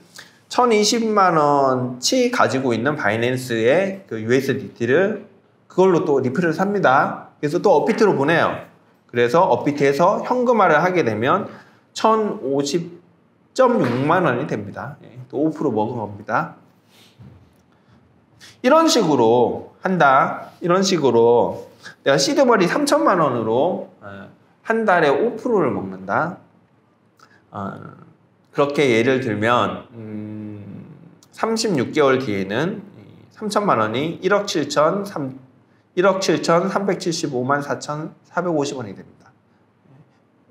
1020만 원치 가지고 있는 바이낸스의 그 USDT를 그걸로 또 리플을 삽니다. 그래서 또 업비트로 보내요. 그래서 업비트에서 현금화를 하게 되면 1050.6만 원이 됩니다. 또 5% 먹은 겁니다. 이런 식으로 한다. 이런 식으로 내가 시드머니 3천만 원으로 한 달에 5%를 먹는다. 그렇게 예를 들면 36개월 뒤에는 3천만 원이 1억 7,375만 4,450원이 됩니다.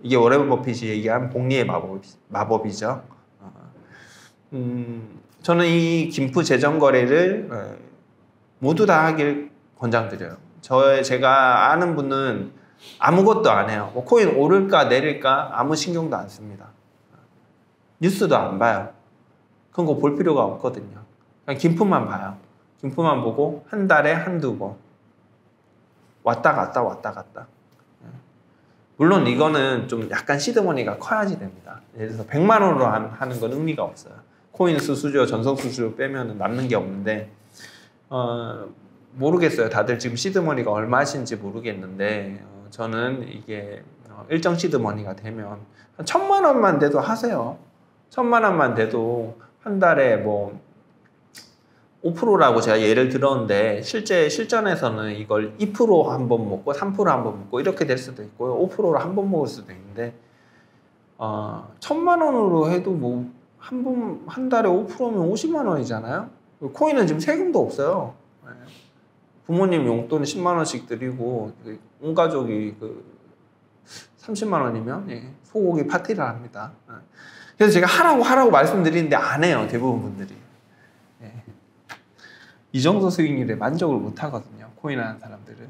이게 워렌 버핏이 얘기한 복리의 마법이죠. 저는 이 김프 재정 거래를 모두 다 하길 권장드려요. 제가 아는 분은 아무것도 안 해요. 뭐 코인 오를까 내릴까 아무 신경도 안 씁니다. 뉴스도 안 봐요. 그런 거 볼 필요가 없거든요. 그냥 김프만 봐요. 김프만 보고 한 달에 한두 번 왔다 갔다 왔다 갔다. 물론 이거는 좀 약간 시드머니가 커야지 됩니다. 예를 들어서 100만 원으로 하는 건 의미가 없어요. 코인 수수료, 전송 수수료 빼면 남는 게 없는데 모르겠어요. 다들 지금 시드머니가 얼마 하시는지 모르겠는데 저는 이게 일정 시드머니가 되면 1000만 원만 돼도 하세요. 1000만 원만 돼도 한 달에 뭐 5%라고 제가 예를 들었는데 실전에서는 이걸 2% 한 번 먹고 3% 한 번 먹고 이렇게 될 수도 있고요. 5%를 한 번 먹을 수도 있는데 1000만 원으로 해도 뭐 한 달에 5%면 50만 원이잖아요. 코인은 지금 세금도 없어요. 부모님 용돈 10만 원씩 드리고 온 가족이 30만 원이면 소고기 파티를 합니다. 그래서 제가 하라고 말씀드리는데 안 해요. 대부분 분들이. 이 정도 수익률에 만족을 못 하거든요. 코인 하는 사람들은.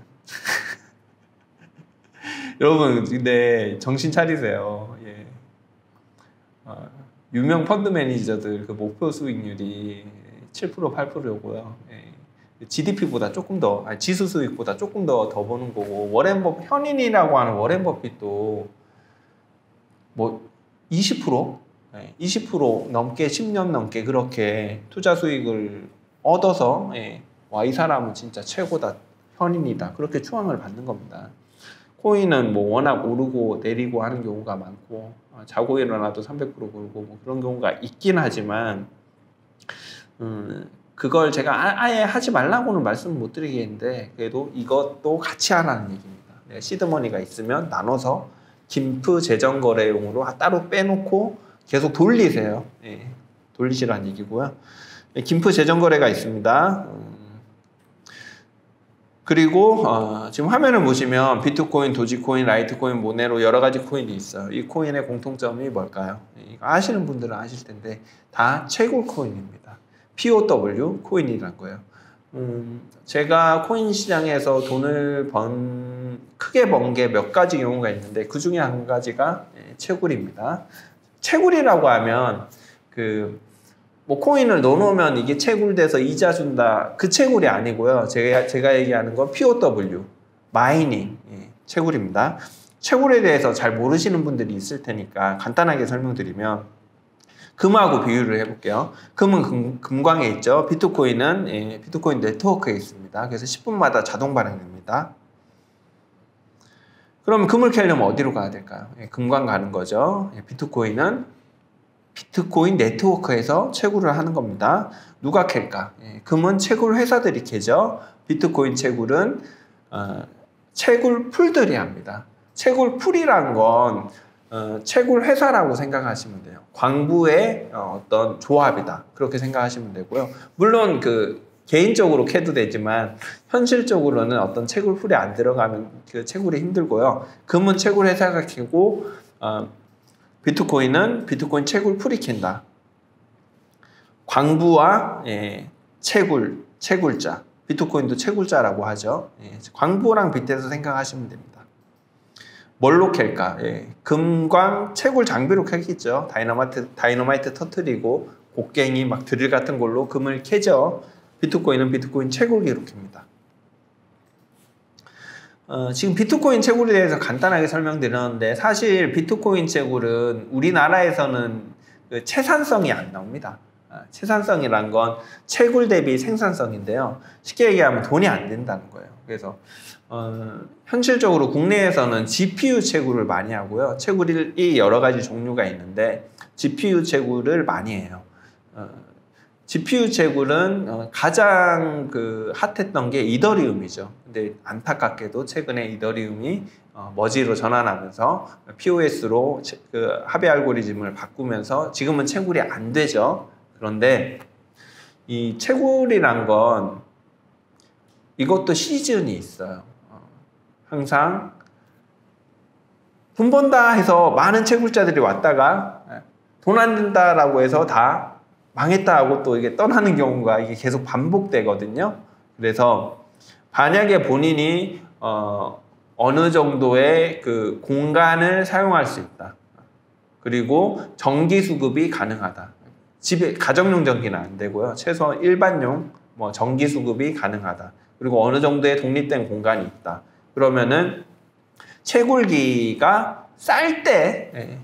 여러분 근데 정신 차리세요. 유명 펀드 매니저들 그 목표 수익률이 7% 8%였고요. GDP보다 조금 더 지수 수익보다 조금 더 버는 거고 현인이라고 하는 워렌 버핏도 뭐 20% 넘게 10년 넘게 그렇게 투자 수익을 얻어서 와, 이 사람은 진짜 최고다, 현인이다 그렇게 추앙을 받는 겁니다. 코인은 뭐 워낙 오르고 내리고 하는 경우가 많고 자고 일어나도 300% 오르고 뭐 그런 경우가 있긴 하지만 그걸 제가 아예 하지 말라고는 말씀 못 드리겠는데 그래도 이것도 같이 하라는 얘기입니다. 시드머니가 있으면 나눠서 김프 재정거래용으로 따로 빼놓고 계속 돌리세요. 돌리시라는 얘기고요. 김프 재정거래가 있습니다. 그리고 지금 화면을 보시면 비트코인, 도지코인, 라이트코인, 모네로 여러 가지 코인이 있어요. 이 코인의 공통점이 뭘까요? 이거 아시는 분들은 아실 텐데 다 채굴 코인입니다. POW 코인이란 거예요. 제가 코인 시장에서 돈을 크게 번 게 몇 가지 경우가 있는데 그 중에 한 가지가 채굴입니다. 채굴이라고 하면 뭐 코인을 넣어놓으면 이게 채굴돼서 이자 준다 그 채굴이 아니고요. 제가 얘기하는 건 POW 마이닝 채굴입니다. 채굴에 대해서 잘 모르시는 분들이 있을 테니까 간단하게 설명드리면 금하고 비교를 해볼게요. 금은 금광에 있죠. 비트코인은 비트코인 네트워크에 있습니다. 그래서 10분마다 자동 발행됩니다. 그럼 금을 캐려면 어디로 가야 될까요? 금광 가는 거죠. 비트코인은 비트코인 네트워크에서 채굴을 하는 겁니다. 누가 캘까? 금은 채굴 회사들이 캐죠. 비트코인 채굴은 채굴 풀들이 합니다. 채굴 풀이란 건 채굴 회사라고 생각하시면 돼요. 광부의 어떤 조합이다. 그렇게 생각하시면 되고요. 물론 개인적으로 캐도 되지만 현실적으로는 어떤 채굴 풀이 안 들어가면 그 채굴이 힘들고요. 금은 채굴 회사가 캐고 비트코인은 비트코인 채굴 풀이 캔다. 광부와 채굴자. 비트코인도 채굴자라고 하죠. 광부랑 빗대서 생각하시면 됩니다. 뭘로 캘까? 금광 채굴 장비로 캐겠죠. 다이너마이트 터트리고 곡괭이 막 드릴 같은 걸로 금을 캐죠. 비트코인은 비트코인 채굴기로 캡니다. 지금 비트코인 채굴에 대해서 간단하게 설명드렸는데 사실 비트코인 채굴은 우리나라에서는 채산성이 안 나옵니다. 채산성이란 건 채굴 대비 생산성인데요. 쉽게 얘기하면 돈이 안 된다는 거예요. 그래서 현실적으로 국내에서는 GPU 채굴을 많이 하고요. 채굴이 여러 가지 종류가 있는데 GPU 채굴을 많이 해요. GPU 채굴은 가장 핫했던 게 이더리움이죠. 근데 안타깝게도 최근에 이더리움이 머지로 전환하면서 POS로 합의 알고리즘을 바꾸면서 지금은 채굴이 안 되죠. 그런데 이 채굴이란 건 이것도 시즌이 있어요. 항상 돈 번다 해서 많은 채굴자들이 왔다가 돈 안 된다라고 해서 다 망했다 하고 또 이게 떠나는 경우가 이게 계속 반복되거든요. 그래서 만약에 본인이 어느 정도의 공간을 사용할 수 있다. 그리고 전기 수급이 가능하다. 집에 가정용 전기는 안 되고요. 최소한 일반용 전기 수급이 가능하다. 그리고 어느 정도의 독립된 공간이 있다. 그러면은 채굴기가 쌀 때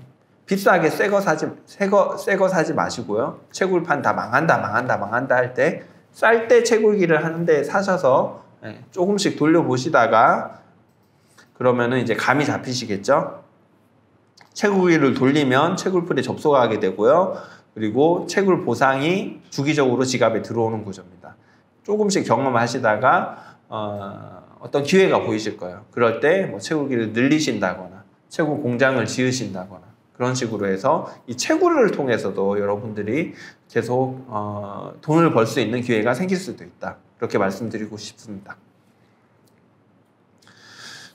비싸게 새 거 사지 마시고요. 채굴판 다 망한다 할 때 쌀 때 채굴기를 하는데 사셔서 조금씩 돌려보시다가 그러면은 이제 감이 잡히시겠죠. 채굴기를 돌리면 채굴풀에 접속하게 되고요. 그리고 채굴 보상이 주기적으로 지갑에 들어오는 구조입니다. 조금씩 경험하시다가 어떤 기회가 보이실 거예요. 그럴 때 채굴기를 늘리신다거나 채굴 공장을 지으신다거나 그런 식으로 해서 이 채굴을 통해서도 여러분들이 계속 돈을 벌 수 있는 기회가 생길 수도 있다. 그렇게 말씀드리고 싶습니다.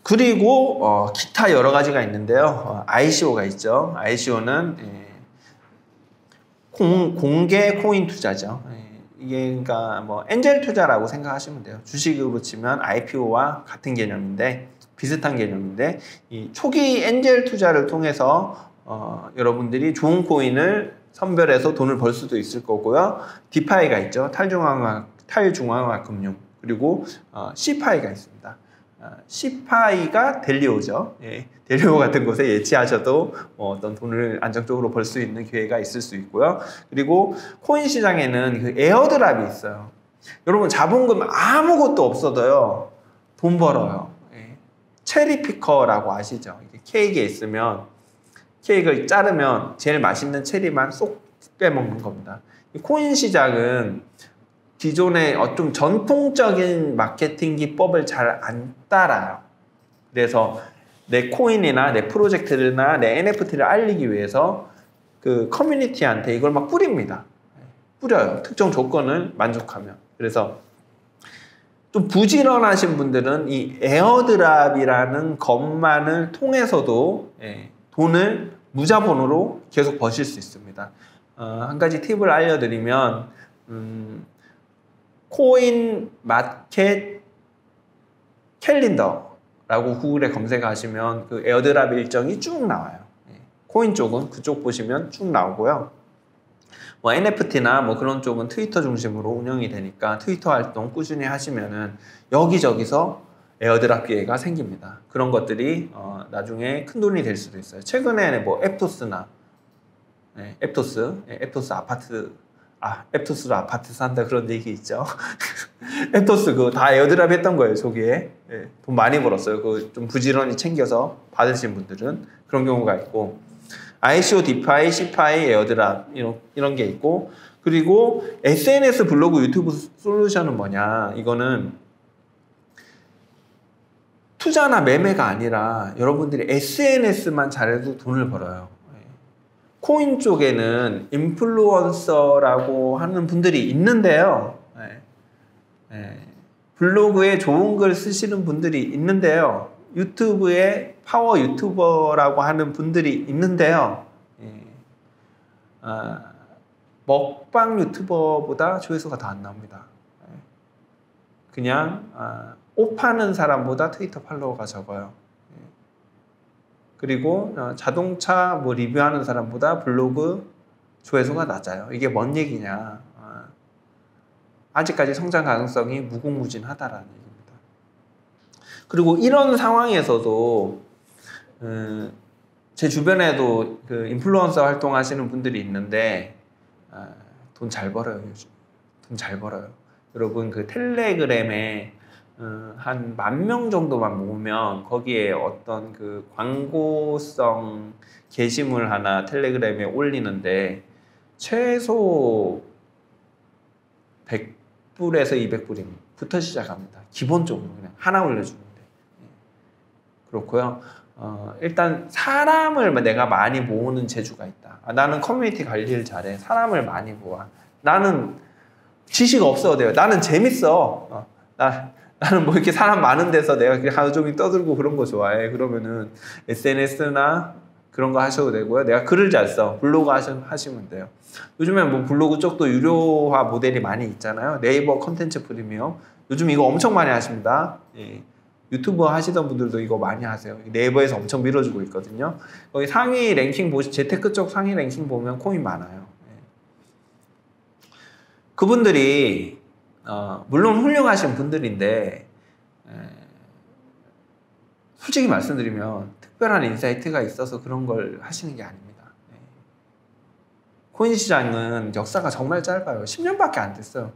그리고 기타 여러 가지가 있는데요. ICO가 있죠. ICO는 공개 코인 투자죠. 이게 그러니까 엔젤 투자라고 생각하시면 돼요. 주식으로 치면 IPO와 같은 개념인데 비슷한 개념인데 이 초기 엔젤 투자를 통해서 여러분들이 좋은 코인을 선별해서 돈을 벌 수도 있을 거고요. 디파이가 있죠. 탈중앙화 금융. 그리고 C파이가 있습니다. C파이가 델리오죠. 델리오 같은 곳에 예치하셔도 어떤 돈을 안정적으로 벌 수 있는 기회가 있을 수 있고요. 그리고 코인 시장에는 에어드랍이 있어요. 여러분 자본금 아무것도 없어도요. 돈 벌어요. 체리피커라고 아시죠? 케이크에 있으면 케이크를 자르면 제일 맛있는 체리만 쏙 빼먹는 겁니다. 코인 시장은 기존의 좀 전통적인 마케팅 기법을 잘 안 따라요. 그래서 내 코인이나 내 프로젝트나 내 NFT를 알리기 위해서 커뮤니티한테 이걸 막 뿌립니다. 뿌려요. 특정 조건을 만족하면. 그래서 좀 부지런하신 분들은 이 에어드랍이라는 것만을 통해서도 돈을 무자본으로 계속 버실 수 있습니다. 한 가지 팁을 알려드리면 코인 마켓 캘린더라고 구글에 검색하시면 에어드랍 일정이 쭉 나와요. 코인 쪽은 그쪽 보시면 쭉 나오고요. NFT나 그런 쪽은 트위터 중심으로 운영이 되니까 트위터 활동 꾸준히 하시면은 여기저기서 에어드랍 기회가 생깁니다. 그런 것들이 나중에 큰 돈이 될 수도 있어요. 최근에 에토스나 앱토스, 앱토스 아파트, 앱토스로 아파트 산다 그런 얘기 있죠. 앱토스 그거 다 에어드랍 했던 거예요, 초기에. 돈 많이 벌었어요. 그 좀 부지런히 챙겨서 받으신 분들은 그런 경우가 있고, ICO, 디파이, 시파이, 에어드랍 이런 게 있고, 그리고 SNS, 블로그, 유튜브 솔루션은 뭐냐? 이거는 투자나 매매가 아니라 여러분들이 SNS만 잘해도 돈을 벌어요. 코인 쪽에는 인플루언서라고 하는 분들이 있는데요. 블로그에 좋은 글 쓰시는 분들이 있는데요. 유튜브에 파워 유튜버라고 하는 분들이 있는데요. 먹방 유튜버보다 조회수가 더 안 나옵니다. 그냥 옷 파는 사람보다 트위터 팔로워가 적어요. 그리고 자동차 뭐 리뷰하는 사람보다 블로그 조회수가 낮아요. 이게 뭔 얘기냐? 아직까지 성장 가능성이 무궁무진하다라는 얘기입니다. 그리고 이런 상황에서도 제 주변에도 그 인플루언서 활동하시는 분들이 있는데 돈 잘 벌어요. 요즘 돈 잘 벌어요. 여러분 그 텔레그램에 한 10,000명 정도만 모으면 거기에 어떤 그 광고성 게시물 하나 텔레그램에 올리는데 최소 100불에서 200불부터 시작합니다. 기본적으로 그냥 하나 올려주는데. 그렇고요. 일단 사람을 내가 많이 모으는 재주가 있다. 나는 커뮤니티 관리를 잘해. 사람을 많이 모아. 나는 지식 없어도 돼요. 나는 재밌어. 나는 뭐 이렇게 사람 많은 데서 내가 하루 종일 떠들고 그런 거 좋아해. 그러면은 SNS나 그런 거 하셔도 되고요. 내가 글을 잘 써. 블로그 하시면 돼요. 요즘에 뭐 블로그 쪽도 유료화 모델이 많이 있잖아요. 네이버 컨텐츠 프리미엄. 요즘 이거 엄청 많이 하십니다. 유튜버 하시던 분들도 이거 많이 하세요. 네이버에서 엄청 밀어주고 있거든요. 거기 상위 랭킹 재테크 쪽 상위 랭킹 보면 코인 많아요. 그분들이 물론 훌륭하신 분들인데 솔직히 말씀드리면 특별한 인사이트가 있어서 그런 걸 하시는 게 아닙니다. 코인 시장은 역사가 정말 짧아요. 10년밖에 안 됐어요.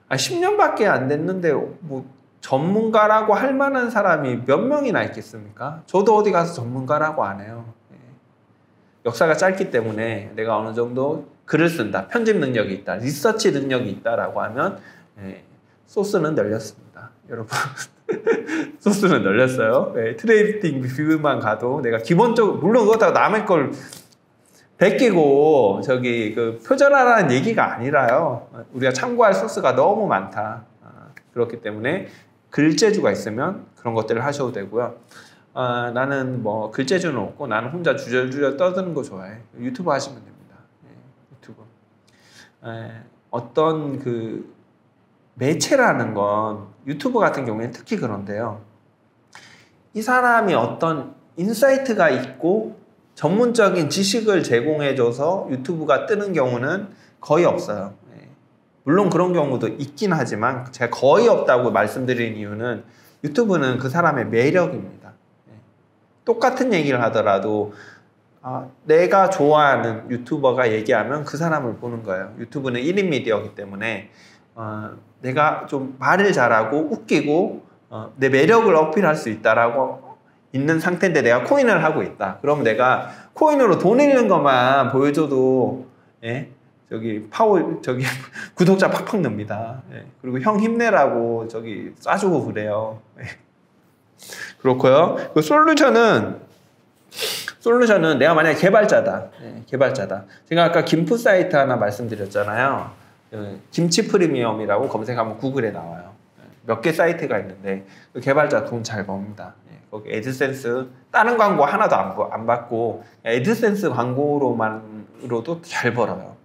10년밖에 안 됐는데 뭐 전문가라고 할 만한 사람이 몇 명이나 있겠습니까? 저도 어디 가서 전문가라고 안 해요. 역사가 짧기 때문에 내가 어느 정도 글을 쓴다, 편집 능력이 있다, 리서치 능력이 있다라고 하면 소스는 널렸습니다. 여러분 소스는 널렸어요. 트레이딩 뷰만 가도 내가 기본적으로 물론 그렇다고 남의 걸 베끼고 저기 그 표절하라는 얘기가 아니라요. 우리가 참고할 소스가 너무 많다. 그렇기 때문에 글재주가 있으면 그런 것들을 하셔도 되고요. 나는 뭐 글재주는 없고 나는 혼자 주절주절 떠드는 거 좋아해. 유튜브 하시면 됩니다. 유튜브. 어떤 그 매체라는 건 유튜브 같은 경우에는 특히 그런데요. 이 사람이 어떤 인사이트가 있고 전문적인 지식을 제공해줘서 유튜브가 뜨는 경우는 거의 없어요. 물론 그런 경우도 있긴 하지만 제가 거의 없다고 말씀드린 이유는 유튜브는 그 사람의 매력입니다. 똑같은 얘기를 하더라도 내가 좋아하는 유튜버가 얘기하면 그 사람을 보는 거예요. 유튜브는 1인 미디어이기 때문에 내가 좀 말을 잘하고 웃기고 내 매력을 어필할 수 있다라고 있는 상태인데 내가 코인을 하고 있다. 그럼 내가 코인으로 돈 잃는 것만 보여줘도 저기 구독자 팍팍 늡니다. 그리고 형 힘내라고 저기 쏴주고 그래요. 그렇고요. 그 솔루션은 내가 만약에 개발자다. 제가 아까 김프 사이트 하나 말씀드렸잖아요. 김치 프리미엄이라고 검색하면 구글에 나와요. 몇 개 사이트가 있는데 그 개발자 돈 잘 법니다. 거기 애드센스 다른 광고 하나도 안 받고 애드센스 광고로만으로도 잘 벌어요.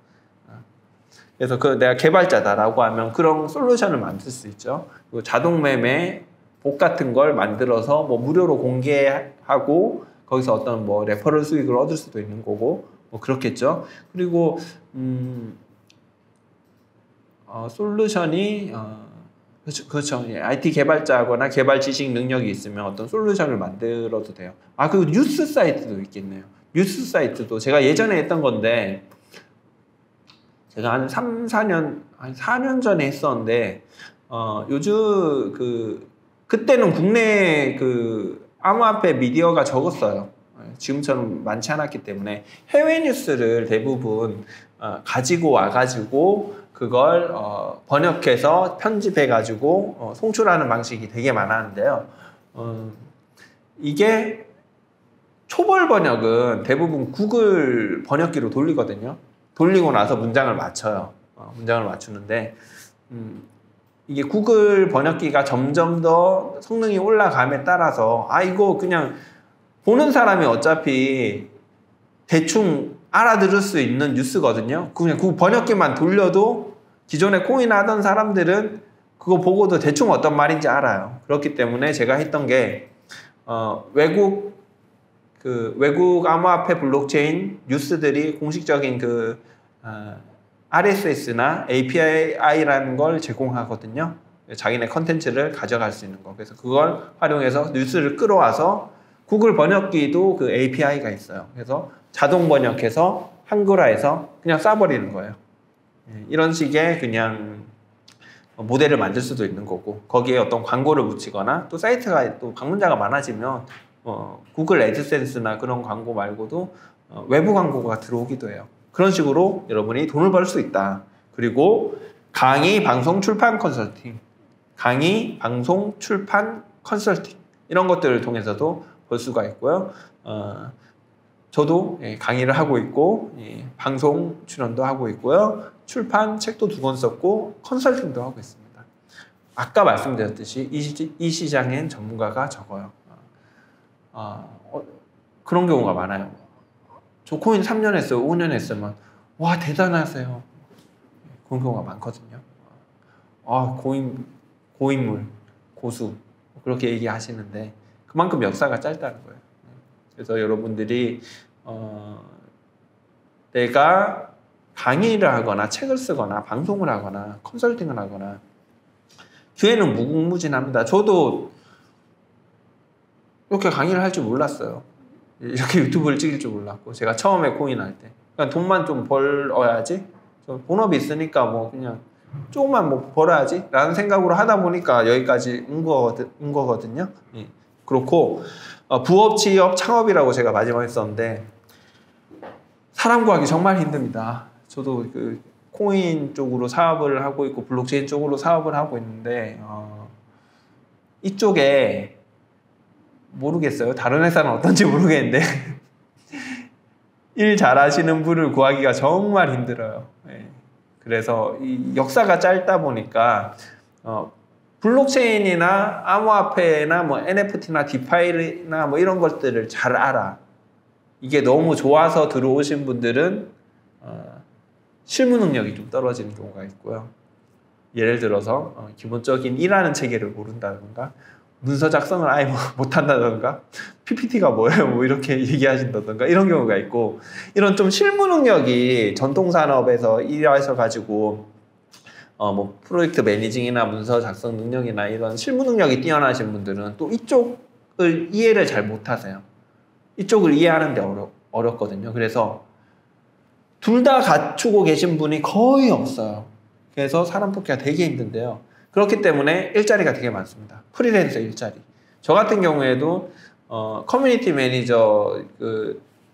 그래서 내가 개발자다라고 하면 그런 솔루션을 만들 수 있죠. 그리고 자동 매매 복 같은 걸 만들어서 뭐 무료로 공개하고 거기서 어떤 뭐 레퍼럴 수익을 얻을 수도 있는 거고 뭐 그렇겠죠. 그리고 솔루션이 그렇죠. IT 개발자거나 개발 지식 능력이 있으면 어떤 솔루션을 만들어도 돼요. 그리고 뉴스 사이트도 있겠네요. 뉴스 사이트도 제가 예전에 했던 건데 제가 한 4년 전에 했었는데, 요즘 그때는 국내 암호화폐 미디어가 적었어요. 지금처럼 많지 않았기 때문에 해외 뉴스를 대부분 가지고 와가지고 그걸 번역해서 편집해가지고 송출하는 방식이 되게 많았는데요. 이게 초벌 번역은 대부분 구글 번역기로 돌리거든요. 돌리고 나서 문장을 맞춰요. 문장을 맞추는데 이게 구글 번역기가 점점 더 성능이 올라감에 따라서 이거 그냥 보는 사람이 어차피 대충 알아들을 수 있는 뉴스거든요. 그냥 그 번역기만 돌려도 기존에 코인 하던 사람들은 그거 보고도 대충 어떤 말인지 알아요. 그렇기 때문에 제가 했던 게 외국 암호화폐 블록체인 뉴스들이 공식적인 RSS나 API라는 걸 제공하거든요. 자기네 컨텐츠를 가져갈 수 있는 거. 그래서 그걸 활용해서 뉴스를 끌어와서 구글 번역기도 그 API가 있어요. 그래서 자동 번역해서 한글화해서 그냥 쏴버리는 거예요. 이런 식의 그냥 모델을 만들 수도 있는 거고, 거기에 어떤 광고를 붙이거나 또 사이트가 또 방문자가 많아지면 구글 애드센스나 그런 광고 말고도 외부 광고가 들어오기도 해요. 그런 식으로 여러분이 돈을 벌 수 있다. 그리고 강의, 방송, 출판 컨설팅, 이런 것들을 통해서도 벌 수가 있고요. 저도 강의를 하고 있고 방송 출연도 하고 있고요. 출판 책도 2권 썼고 컨설팅도 하고 있습니다. 아까 말씀드렸듯이 이 시장엔 전문가가 적어요. 그런 경우가 많아요. 저 코인 3년 했어요, 5년 했으면 와 대단하세요. 그런 경우가 많거든요. 고인물, 고수 그렇게 얘기하시는데 그만큼 역사가 짧다는 거예요. 그래서 여러분들이 내가 강의를 하거나 책을 쓰거나 방송을 하거나 컨설팅을 하거나 기회는 무궁무진합니다. 저도 이렇게 강의를 할 줄 몰랐어요. 이렇게 유튜브를 찍을 줄 몰랐고, 제가 처음에 코인 할 때 그냥 돈만 좀 벌어야지, 본업이 있으니까 뭐 그냥 조금만 뭐 벌어야지 라는 생각으로 하다 보니까 여기까지 온 거거든요. 그렇고 부업, 취업, 창업이라고 제가 마지막에 썼는데 사람 구하기 정말 힘듭니다. 저도 코인 쪽으로 사업을 하고 있고 블록체인 쪽으로 사업을 하고 있는데 이쪽에 모르겠어요. 다른 회사는 어떤지 모르겠는데 일 잘하시는 분을 구하기가 정말 힘들어요. 그래서 이 역사가 짧다 보니까 블록체인이나 암호화폐나 뭐 NFT나 디파이나 뭐 이런 것들을 잘 알아. 이게 너무 좋아서 들어오신 분들은 실무 능력이 좀 떨어지는 경우가 있고요. 예를 들어서 기본적인 일하는 체계를 모른다던가 문서 작성을 아예 못한다던가 PPT가 뭐예요? 뭐 이렇게 얘기하신다던가 이런 경우가 있고, 이런 좀 실무 능력이 전통산업에서 일하셔가지고 뭐 프로젝트 매니징이나 문서 작성 능력이나 이런 실무 능력이 뛰어나신 분들은 또 이쪽을 이해를 잘 못하세요. 이쪽을 이해하는데 어렵거든요. 그래서 둘 다 갖추고 계신 분이 거의 없어요. 그래서 사람 뽑기가 되게 힘든데요. 그렇기 때문에 일자리가 되게 많습니다. 프리랜서 일자리. 저 같은 경우에도 커뮤니티 매니저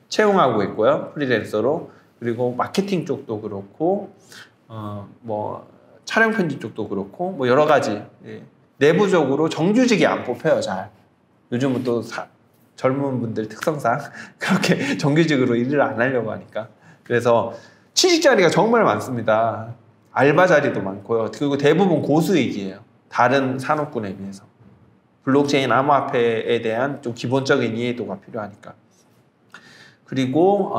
채용하고 있고요. 프리랜서로. 그리고 마케팅 쪽도 그렇고 뭐 촬영 편집 쪽도 그렇고 뭐 여러 가지. 내부적으로 정규직이 안 뽑혀요, 잘. 요즘은 또 젊은 분들 특성상 그렇게 정규직으로 일을 안 하려고 하니까. 그래서 취직 자리가 정말 많습니다. 알바 자리도 많고요. 그리고 대부분 고수익이에요. 다른 산업군에 비해서. 블록체인 암호화폐에 대한 좀 기본적인 이해도가 필요하니까. 그리고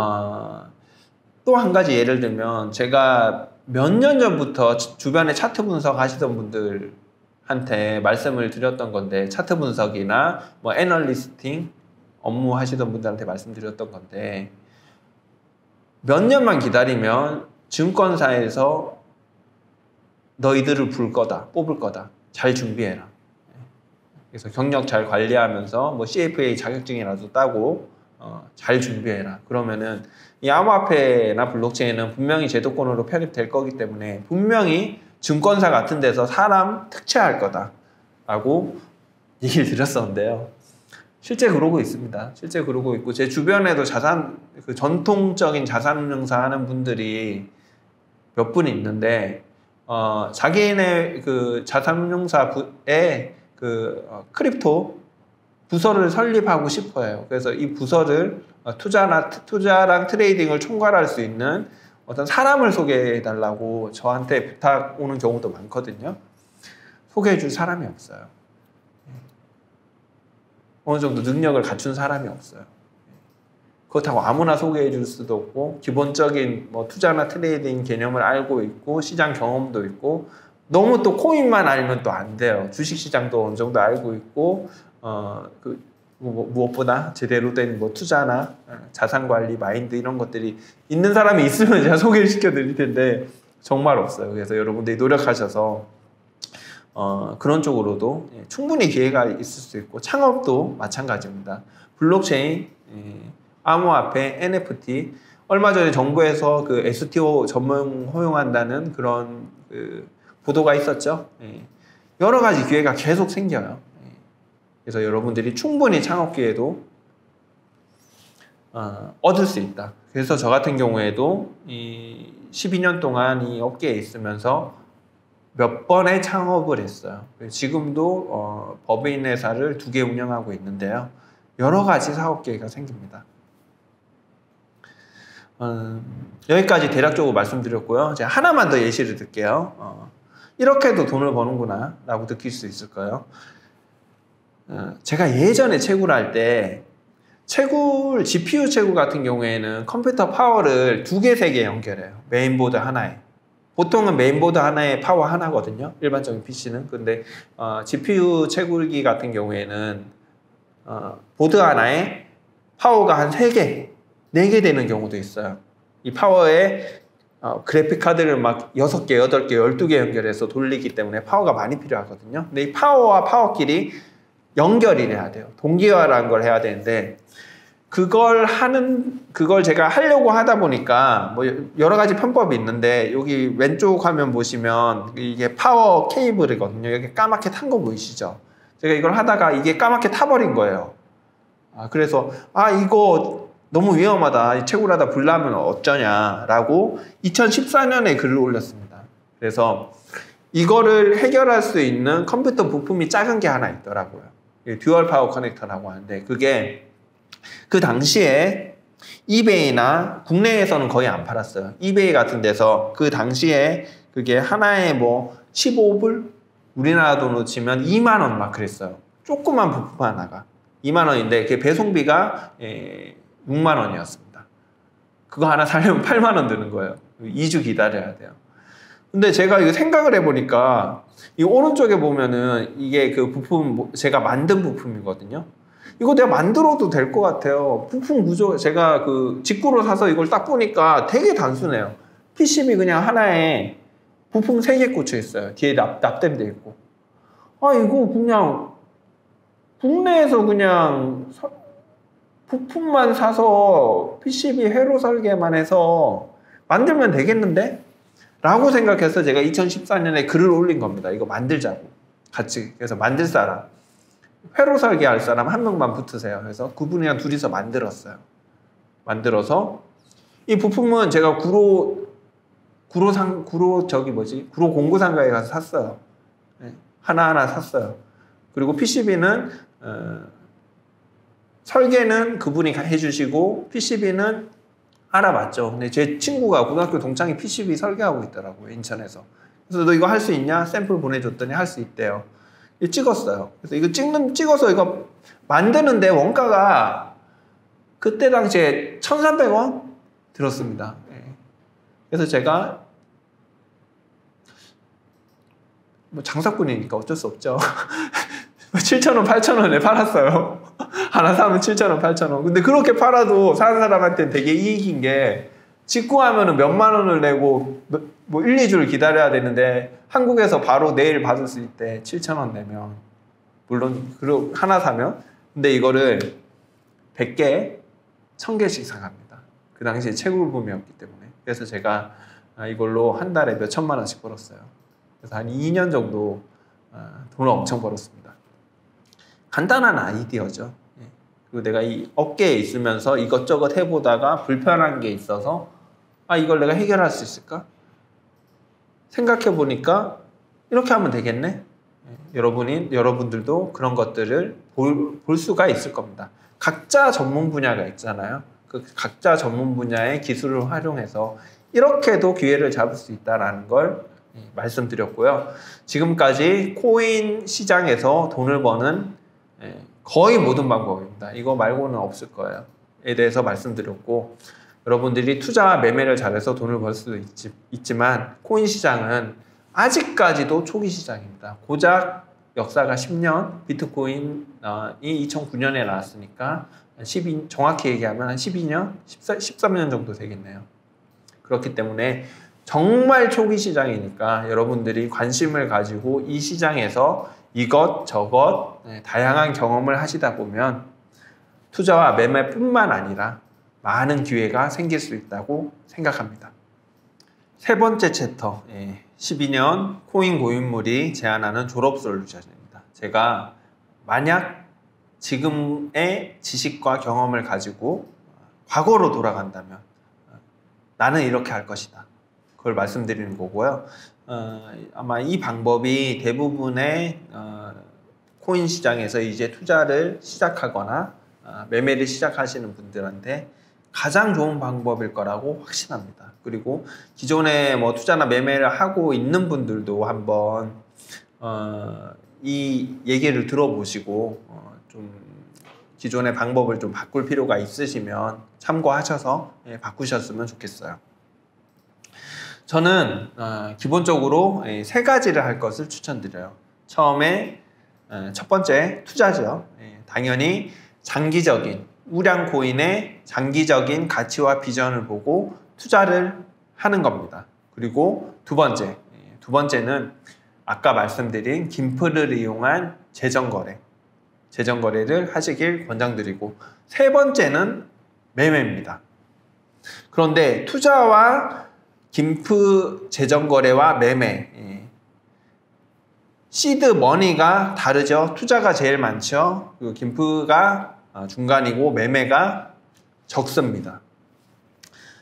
또 한 가지 예를 들면 제가 몇 년 전부터 주변에 차트 분석 하시던 분들한테 말씀을 드렸던 건데, 차트 분석이나 뭐 애널리스팅 업무 하시던 분들한테 말씀드렸던 건데, 몇 년만 기다리면 증권사에서 너희들을 뽑을 거다. 잘 준비해라. 그래서 경력 잘 관리하면서 뭐 CFA 자격증이라도 따고 잘 준비해라. 그러면은 이 암호화폐나 블록체인은 분명히 제도권으로 편입될 거기 때문에 분명히 증권사 같은 데서 사람 특채할 거다라고 얘기를 드렸었는데요. 실제 그러고 있습니다. 실제 그러고 있고 제 주변에도 그 전통적인 자산운용사 하는 분들이 몇 분 있는데 자기네 그 자산운용사에 크립토 부서를 설립하고 싶어요. 그래서 이 부서를 투자랑 트레이딩을 총괄할 수 있는 어떤 사람을 소개해달라고 저한테 부탁 오는 경우도 많거든요. 소개해줄 사람이 없어요. 어느 정도 능력을 갖춘 사람이 없어요. 그렇다고 아무나 소개해줄 수도 없고 기본적인 뭐 투자나 트레이딩 개념을 알고 있고 시장 경험도 있고 너무 또 코인만 알면 또 안 돼요. 주식시장도 어느 정도 알고 있고 무엇보다 제대로 된 뭐 투자나 자산관리 마인드 이런 것들이 있는 사람이 있으면 제가 소개를 시켜드릴 텐데 정말 없어요. 그래서 여러분들이 노력하셔서 그런 쪽으로도 충분히 기회가 있을 수 있고 창업도 마찬가지입니다. 블록체인, 암호화폐, NFT 얼마 전에 정부에서 그 STO 전문 허용한다는 그런 보도가 있었죠. 여러 가지 기회가 계속 생겨요. 그래서 여러분들이 충분히 창업 기회도 얻을 수 있다. 그래서 저 같은 경우에도 이 12년 동안 이 업계에 있으면서 몇 번의 창업을 했어요. 지금도 법인 회사를 2개 운영하고 있는데요. 여러 가지 사업 기회가 생깁니다. 여기까지 대략적으로 말씀드렸고요. 제가 하나만 더 예시를 들게요. 이렇게도 돈을 버는구나 라고 느낄 수 있을 거예요. 제가 예전에 채굴 할 때 GPU 채굴 같은 경우에는 컴퓨터 파워를 2개, 3개 연결해요. 메인보드 하나에. 보통은 메인보드 하나에 파워 하나거든요. 일반적인 PC는. 근데 GPU 채굴기 같은 경우에는 보드 하나에 파워가 한 3개, 4개 되는 경우도 있어요. 이 파워에 그래픽 카드를 막 6개, 8개, 12개 연결해서 돌리기 때문에 파워가 많이 필요하거든요. 근데 이 파워와 파워끼리 연결이 돼야 돼요. 동기화라는 걸 해야 되는데 그걸 제가 하려고 하다 보니까 뭐 여러 가지 편법이 있는데 여기 왼쪽 화면 보시면 이게 파워 케이블이거든요. 여기 까맣게 탄 거 보이시죠? 제가 이걸 하다가 이게 까맣게 타버린 거예요. 그래서 이거 너무 위험하다. 채굴하다 불나면 어쩌냐라고 2014년에 글을 올렸습니다. 그래서 이거를 해결할 수 있는 컴퓨터 부품이 작은 게 하나 있더라고요. 듀얼 파워 커넥터라고 하는데 그게 그 당시에 이베이나 국내에서는 거의 안 팔았어요. 이베이 같은 데서 그 당시에 그게 하나에 뭐 15불? 우리나라 돈으로 치면 2만 원 막 그랬어요. 조그만 부품 하나가 2만 원인데 그 배송비가 6만 원이었습니다. 그거 하나 사려면 8만 원 드는 거예요. 2주 기다려야 돼요. 근데 제가 이거 생각을 해보니까 이 오른쪽에 보면은 이게 그 부품 제가 만든 부품이거든요. 이거 내가 만들어도 될 것 같아요. 부품 구조 제가 그 직구로 사서 이걸 딱 보니까 되게 단순해요. PCB 그냥 하나에 부품 3개 꽂혀 있어요. 뒤에 납땜돼 있고. 이거 그냥 국내에서 그냥 부품만 사서 PCB 회로 설계만 해서 만들면 되겠는데? 라고 생각해서 제가 2014년에 글을 올린 겁니다. 이거 만들자고. 같이. 그래서 만들 사람. 회로 설계할 사람 한 명만 붙으세요. 그래서 그분이랑 둘이서 만들었어요. 만들어서 이 부품은 제가 구로 공구상가에 가서 샀어요. 하나하나 샀어요. 그리고 PCB는 설계는 그분이 해주시고 PCB는 알아봤죠. 근데 제 친구가 고등학교 동창이 PCB 설계하고 있더라고요. 인천에서. 그래서 너 이거 할 수 있냐? 샘플 보내줬더니 할 수 있대요. 찍었어요. 그래서 이거 찍어서 이거 만드는데 원가가 그때 당시에 1,300원 들었습니다. 그래서 제가 뭐 장사꾼이니까 어쩔 수 없죠. 7,000원, 8,000원에 팔았어요. 하나 사면 7,000원, 8,000원. 근데 그렇게 팔아도 사는 사람한테는 되게 이익인 게 직구하면은 몇만 원을 내고 뭐 1, 2주를 기다려야 되는데 한국에서 바로 내일 받을 수 있대. 7,000원 내면. 물론 하나 사면. 근데 이거를 100개 1000개씩 사갑니다. 그 당시에 채굴붐이었기 때문에. 그래서 제가 이걸로 한 달에 몇 천만 원씩 벌었어요. 그래서 한 2년 정도 돈을 엄청 벌었습니다. 간단한 아이디어죠. 그리고 내가 이 업계에 있으면서 이것저것 해보다가 불편한 게 있어서 이걸 내가 해결할 수 있을까? 생각해 보니까 이렇게 하면 되겠네. 여러분들도 그런 것들을 볼 수가 있을 겁니다. 각자 전문 분야가 있잖아요. 그 각자 전문 분야의 기술을 활용해서 이렇게도 기회를 잡을 수 있다는 걸 말씀드렸고요. 지금까지 코인 시장에서 돈을 버는 거의 모든 방법입니다. 이거 말고는 없을 거예요. 에 대해서 말씀드렸고, 여러분들이 투자와 매매를 잘해서 돈을 벌 수도 있지만 코인 시장은 아직까지도 초기 시장입니다. 고작 역사가 10년, 비트코인이 2009년에 나왔으니까 정확히 얘기하면 한 12년, 13년 정도 되겠네요. 그렇기 때문에 정말 초기 시장이니까 여러분들이 관심을 가지고 이 시장에서 이것저것 다양한 경험을 하시다 보면 투자와 매매뿐만 아니라 많은 기회가 생길 수 있다고 생각합니다. 세 번째 챕터, 12년 코인 고인물이 제안하는 졸업 솔루션입니다. 제가 만약 지금의 지식과 경험을 가지고 과거로 돌아간다면 나는 이렇게 할 것이다. 그걸 말씀드리는 거고요. 아마 이 방법이 대부분의 코인 시장에서 이제 투자를 시작하거나 매매를 시작하시는 분들한테 가장 좋은 방법일 거라고 확신합니다. 그리고 기존에 뭐 투자나 매매를 하고 있는 분들도 한번 이 얘기를 들어보시고 좀 기존의 방법을 좀 바꿀 필요가 있으시면 참고하셔서 바꾸셨으면 좋겠어요. 저는 기본적으로 세 가지를 할 것을 추천드려요. 처음에 첫 번째 투자죠. 당연히 장기적인 우량 코인의 장기적인 가치와 비전을 보고 투자를 하는 겁니다. 그리고 두 번째는 아까 말씀드린 김프를 이용한 재정거래를 하시길 권장드리고, 세 번째는 매매입니다. 그런데 투자와 김프 재정거래와 매매, 시드 머니가 다르죠. 투자가 제일 많죠. 그리고 김프가 중간이고 매매가 적습니다.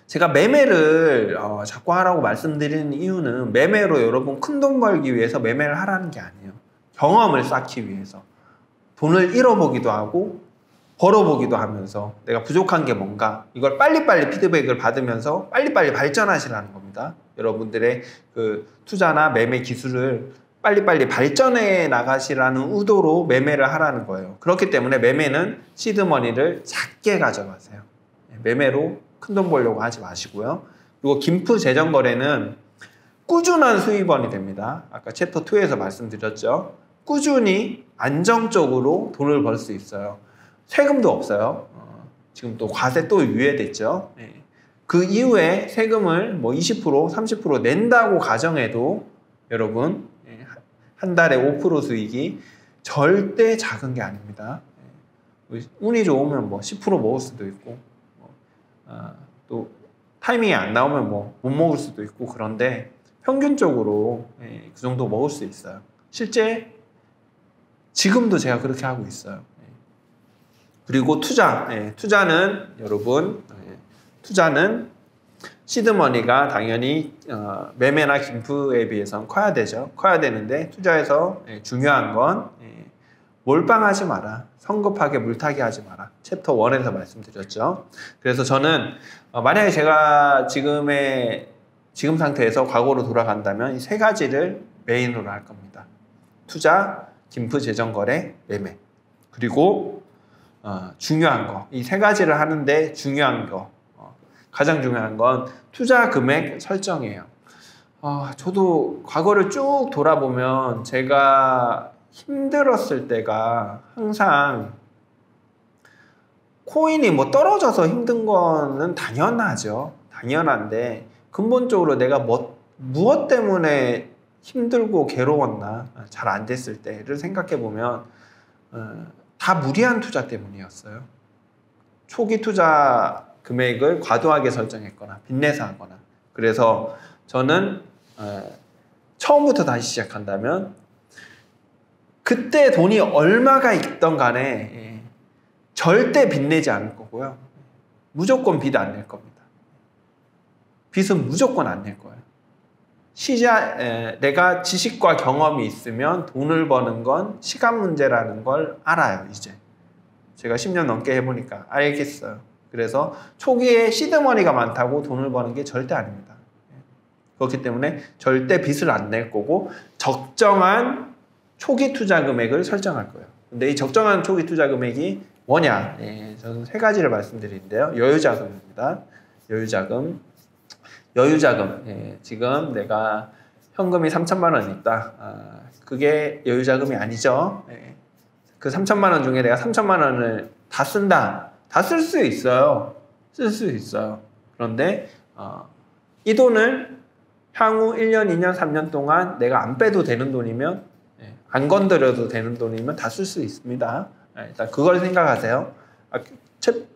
제가 매매를 자꾸 하라고 말씀드리는 이유는 매매로 여러분 큰돈 벌기 위해서 매매를 하라는 게 아니에요. 경험을 쌓기 위해서. 돈을 잃어보기도 하고 벌어보기도 하면서 내가 부족한 게 뭔가 이걸 빨리빨리 피드백을 받으면서 빨리빨리 발전하시라는 겁니다. 여러분들의 그 투자나 매매 기술을 빨리빨리 발전해 나가시라는 의도로 매매를 하라는 거예요. 그렇기 때문에 매매는 시드머니를 작게 가져가세요. 매매로 큰돈 벌려고 하지 마시고요. 그리고 김프 재정거래는 꾸준한 수입원이 됩니다. 아까 챕터 2에서 말씀드렸죠. 꾸준히 안정적으로 돈을 벌 수 있어요. 세금도 없어요. 지금 또 과세 또 유예됐죠. 그 이후에 세금을 뭐 20%, 30% 낸다고 가정해도 여러분 한 달에 5% 수익이 절대 작은 게 아닙니다. 운이 좋으면 뭐 10% 먹을 수도 있고 또 타이밍이 안 나오면 뭐 못 먹을 수도 있고, 그런데 평균적으로 그 정도 먹을 수 있어요. 실제 지금도 제가 그렇게 하고 있어요. 그리고 투자는 여러분 투자는 시드머니가 당연히 매매나 김프에 비해서는 커야 되죠. 커야 되는데 투자에서 중요한 건 몰빵하지 마라. 성급하게 물타기 하지 마라. 챕터 1에서 말씀드렸죠. 그래서 저는 만약에 제가 지금 상태에서 과거로 돌아간다면 이 세 가지를 메인으로 할 겁니다. 투자, 김프 재정거래, 매매. 그리고 중요한 거. 이 세 가지를 하는데 중요한 거. 가장 중요한 건 투자 금액 설정이에요. 저도 과거를 쭉 돌아보면 제가 힘들었을 때가 항상 코인이 뭐 떨어져서 힘든 거는 당연하죠. 당연한데 근본적으로 내가 무엇 때문에 힘들고 괴로웠나, 잘 안 됐을 때를 생각해 보면 다 무리한 투자 때문이었어요. 초기 투자 금액을 과도하게 설정했거나 빚내서 하거나 그래서 저는 처음부터 다시 시작한다면 그때 돈이 얼마가 있던 간에 절대 빚내지 않을 거고요. 무조건 빚 안 낼 겁니다. 빚은 무조건 안 낼 거예요. 내가 지식과 경험이 있으면 돈을 버는 건 시간 문제라는 걸 알아요. 이제 제가 10년 넘게 해보니까 알겠어요. 그래서 초기에 시드머니가 많다고 돈을 버는 게 절대 아닙니다. 그렇기 때문에 절대 빚을 안 낼 거고 적정한 초기 투자 금액을 설정할 거예요. 근데 이 적정한 초기 투자 금액이 뭐냐? 저는 세 가지를 말씀드리는데요. 여유자금입니다. 여유자금. 지금 내가 현금이 3천만 원 있다. 그게 여유자금이 아니죠. 그 3천만 원 중에 내가 3천만 원을 다 쓴다. 다 쓸 수 있어요. 쓸 수 있어요. 그런데 이 돈을 향후 1년, 2년, 3년 동안 내가 안 빼도 되는 돈이면 안 건드려도 되는 돈이면 다 쓸 수 있습니다. 일단 그걸 생각하세요.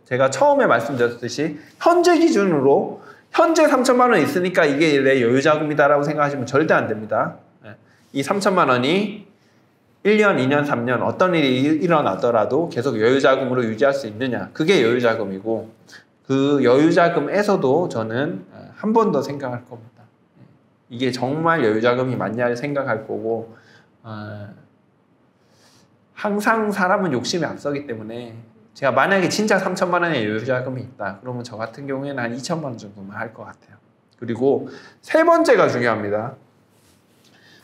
제가 처음에 말씀드렸듯이 현재 기준으로 현재 3천만 원 있으니까 이게 내 여유자금이다라고 생각하시면 절대 안 됩니다. 이 3천만 원이 1년, 2년, 3년 어떤 일이 일어나더라도 계속 여유자금으로 유지할 수 있느냐. 그게 여유자금이고 그 여유자금에서도 저는 한 번 더 생각할 겁니다. 이게 정말 여유자금이 맞냐 생각할 거고 항상 사람은 욕심이 앞서기 때문에 제가 만약에 진짜 3천만 원의 여유자금이 있다. 그러면 저 같은 경우에는 한 2천만 원 정도만 할 것 같아요. 그리고 세 번째가 중요합니다.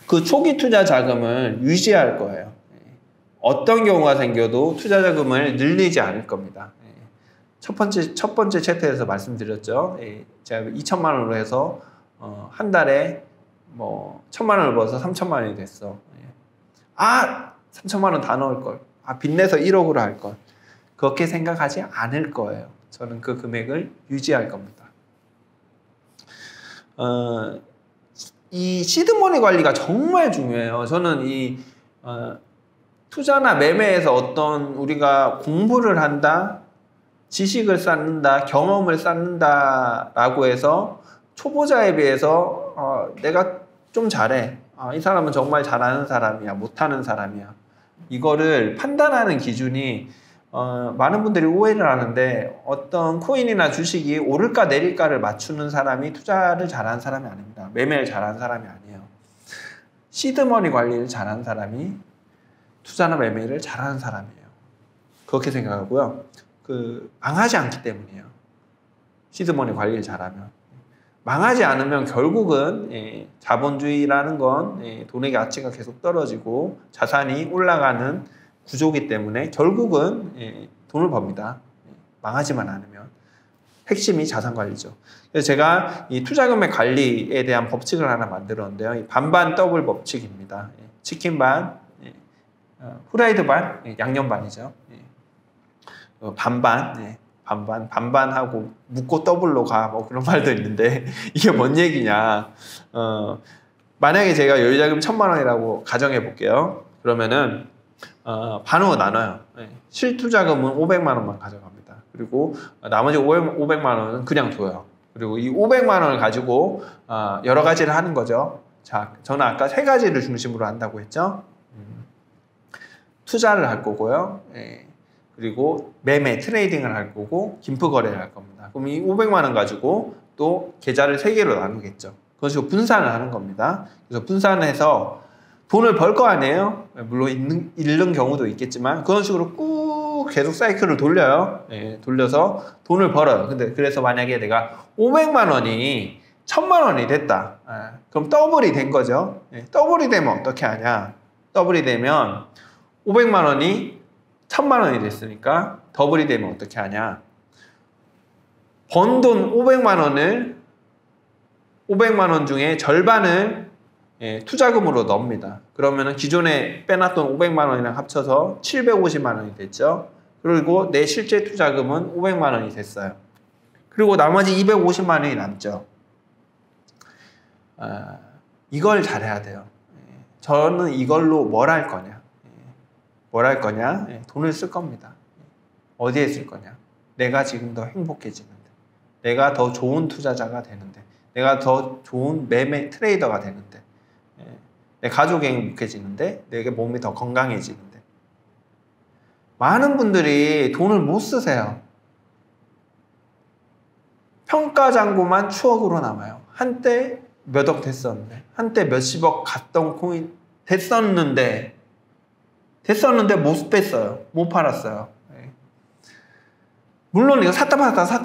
그 초기 투자 자금을 유지할 거예요. 어떤 경우가 생겨도 투자 자금을 늘리지 않을 겁니다. 첫 번째 챕터에서 말씀드렸죠. 제가 2천만 원으로 해서 한 달에 뭐 1천만 원을 벌어서 3천만 원이 됐어. 3천만 원 다 넣을 걸. 빚내서 1억으로 할 걸. 그렇게 생각하지 않을 거예요. 저는 그 금액을 유지할 겁니다. 이 시드머니 관리가 정말 중요해요. 저는 이 투자나 매매에서 어떤 우리가 공부를 한다, 지식을 쌓는다, 경험을 쌓는다라고 해서 초보자에 비해서 내가 좀 잘해. 이 사람은 정말 잘하는 사람이야, 못하는 사람이야. 이거를 판단하는 기준이 많은 분들이 오해를 하는데 어떤 코인이나 주식이 오를까 내릴까를 맞추는 사람이 투자를 잘하는 사람이 아닙니다. 매매를 잘하는 사람이 아니에요. 시드머니 관리를 잘하는 사람이 투자나 매매를 잘하는 사람이에요. 그렇게 생각하고요. 망하지 않기 때문이에요. 시드머니 관리를 잘하면. 망하지 않으면 결국은 자본주의라는 건 돈의 가치가 계속 떨어지고 자산이 올라가는 구조기 때문에 결국은 돈을 법니다. 망하지만 않으면. 핵심이 자산관리죠. 그래서 제가 이 투자금액 관리에 대한 법칙을 하나 만들었는데요. 이 반반 더블 법칙입니다. 치킨 반, 후라이드 반, 양념 반이죠. 반반하고 묶고 더블로 가, 뭐 그런 말도 있는데 이게 뭔 얘기냐. 만약에 제가 여유자금 1,000만 원이라고 가정해 볼게요. 그러면은 반으로 나눠요. 실투자금은 500만 원만 가져갑니다. 그리고 나머지 500만 원은 그냥 둬요. 그리고 이 500만 원을 가지고 여러 가지를 하는 거죠. 자, 저는 아까 세 가지를 중심으로 한다고 했죠. 투자를 할 거고요. 그리고 매매, 트레이딩을 할 거고 김프 거래를 할 겁니다. 그럼 이 500만 원 가지고 또 계좌를 3개로 나누겠죠. 그런 식으로 분산을 하는 겁니다. 그래서 분산해서 돈을 벌 거 아니에요? 물론 잃는 경우도 있겠지만 그런 식으로 꾹 계속 사이클을 돌려요. 돌려서 돈을 벌어요. 근데 그래서 만약에 내가 500만 원이 1,000만 원이 됐다. 그럼 더블이 된 거죠. 더블이 되면 어떻게 하냐? 더블이 되면 500만 원이 1,000만 원이 됐으니까 더블이 되면 어떻게 하냐? 번 돈 500만 원을 500만 원 중에 절반을 투자금으로 넣습니다. 그러면은 기존에 빼놨던 500만 원이랑 합쳐서 750만 원이 됐죠. 그리고 내 실제 투자금은 500만 원이 됐어요. 그리고 나머지 250만 원이 남죠. 이걸 잘해야 돼요. 저는 이걸로 뭘 할 거냐? 돈을 쓸 겁니다. 어디에 쓸 거냐? 내가 지금 더 행복해지는데, 내가 더 좋은 투자자가 되는데, 내가 더 좋은 매매 트레이더가 되는데, 내 가족이 행복해지는데, 내 몸이 더 건강해지는데. 많은 분들이 돈을 못 쓰세요. 평가장부만 추억으로 남아요. 한때 몇 억 됐었는데, 한때 몇십억 갔던 코인 됐었는데 못 뺐어요. 못 팔았어요. 물론 이거 샀다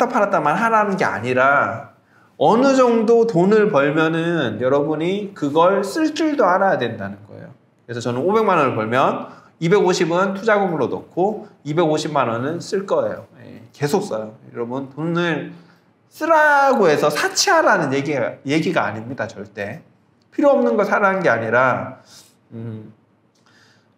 팔았다만 하라는 게 아니라 어느 정도 돈을 벌면은 여러분이 그걸 쓸 줄도 알아야 된다는 거예요. 그래서 저는 500만 원을 벌면 250은 투자금으로 넣고 250만 원은 쓸 거예요. 계속 써요. 여러분 돈을 쓰라고 해서 사치하라는 얘기가 아닙니다. 절대. 필요 없는 거 사라는 게 아니라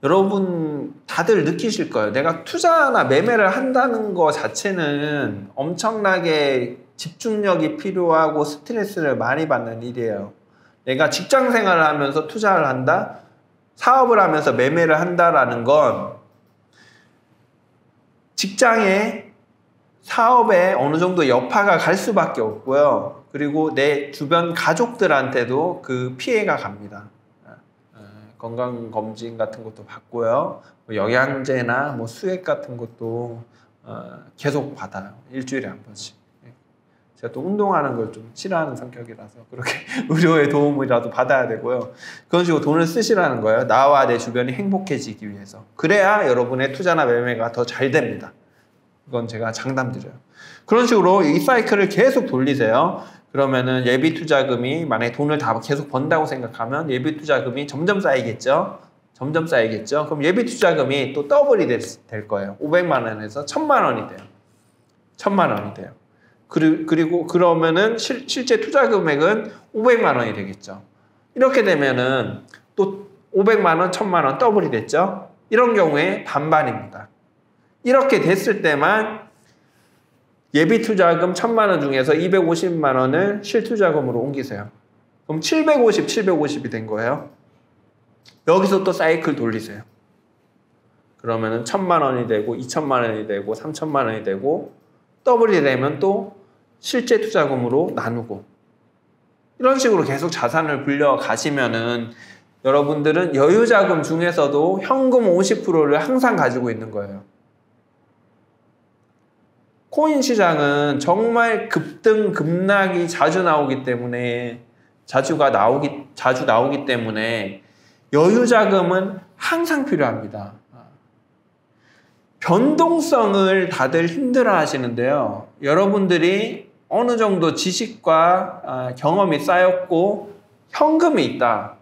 여러분 다들 느끼실 거예요. 내가 투자나 매매를 한다는 거 자체는 엄청나게 집중력이 필요하고 스트레스를 많이 받는 일이에요. 내가 직장 생활을 하면서 투자를 한다, 사업을 하면서 매매를 한다라는 건 직장에 사업에 어느 정도 여파가 갈 수밖에 없고요. 그리고 내 주변 가족들한테도 그 피해가 갑니다. 건강검진 같은 것도 받고요. 영양제나 수액 같은 것도 계속 받아요. 일주일에 한 번씩. 제가 또 운동하는 걸 좀 싫어하는 성격이라서 그렇게 의료의 도움이라도 받아야 되고요. 그런 식으로 돈을 쓰시라는 거예요. 나와 내 주변이 행복해지기 위해서. 그래야 여러분의 투자나 매매가 더 잘 됩니다. 이건 제가 장담드려요. 그런 식으로 이 사이클을 계속 돌리세요. 그러면은 예비 투자금이 만약에 돈을 다 계속 번다고 생각하면 예비 투자금이 점점 쌓이겠죠. 점점 쌓이겠죠. 그럼 예비 투자금이 또 더블이 될 거예요. 500만 원에서 1000만 원이 돼요. 1000만 원이 돼요. 그리고 그러면은 실제 투자 금액은 500만 원이 되겠죠. 이렇게 되면은 또 500만 원, 1000만 원 더블이 됐죠. 이런 경우에 반반입니다. 이렇게 됐을 때만 예비 투자금 1000만 원 중에서 250만 원을 실투자금으로 옮기세요. 그럼 750이 된 거예요. 여기서 또 사이클 돌리세요. 그러면은 1000만 원이 되고 2000만 원이 되고 3000만 원이 되고 더블이 되면 또 실제 투자금으로 나누고 이런 식으로 계속 자산을 불려 가시면은 여러분들은 여유자금 중에서도 현금 50%를 항상 가지고 있는 거예요. 코인 시장은 정말 급등, 급락이 자주 나오기 때문에 자주 나오기 때문에 여유자금은 항상 필요합니다. 변동성을 다들 힘들어 하시는데요. 여러분들이 어느 정도 지식과 경험이 쌓였고 현금이 있다.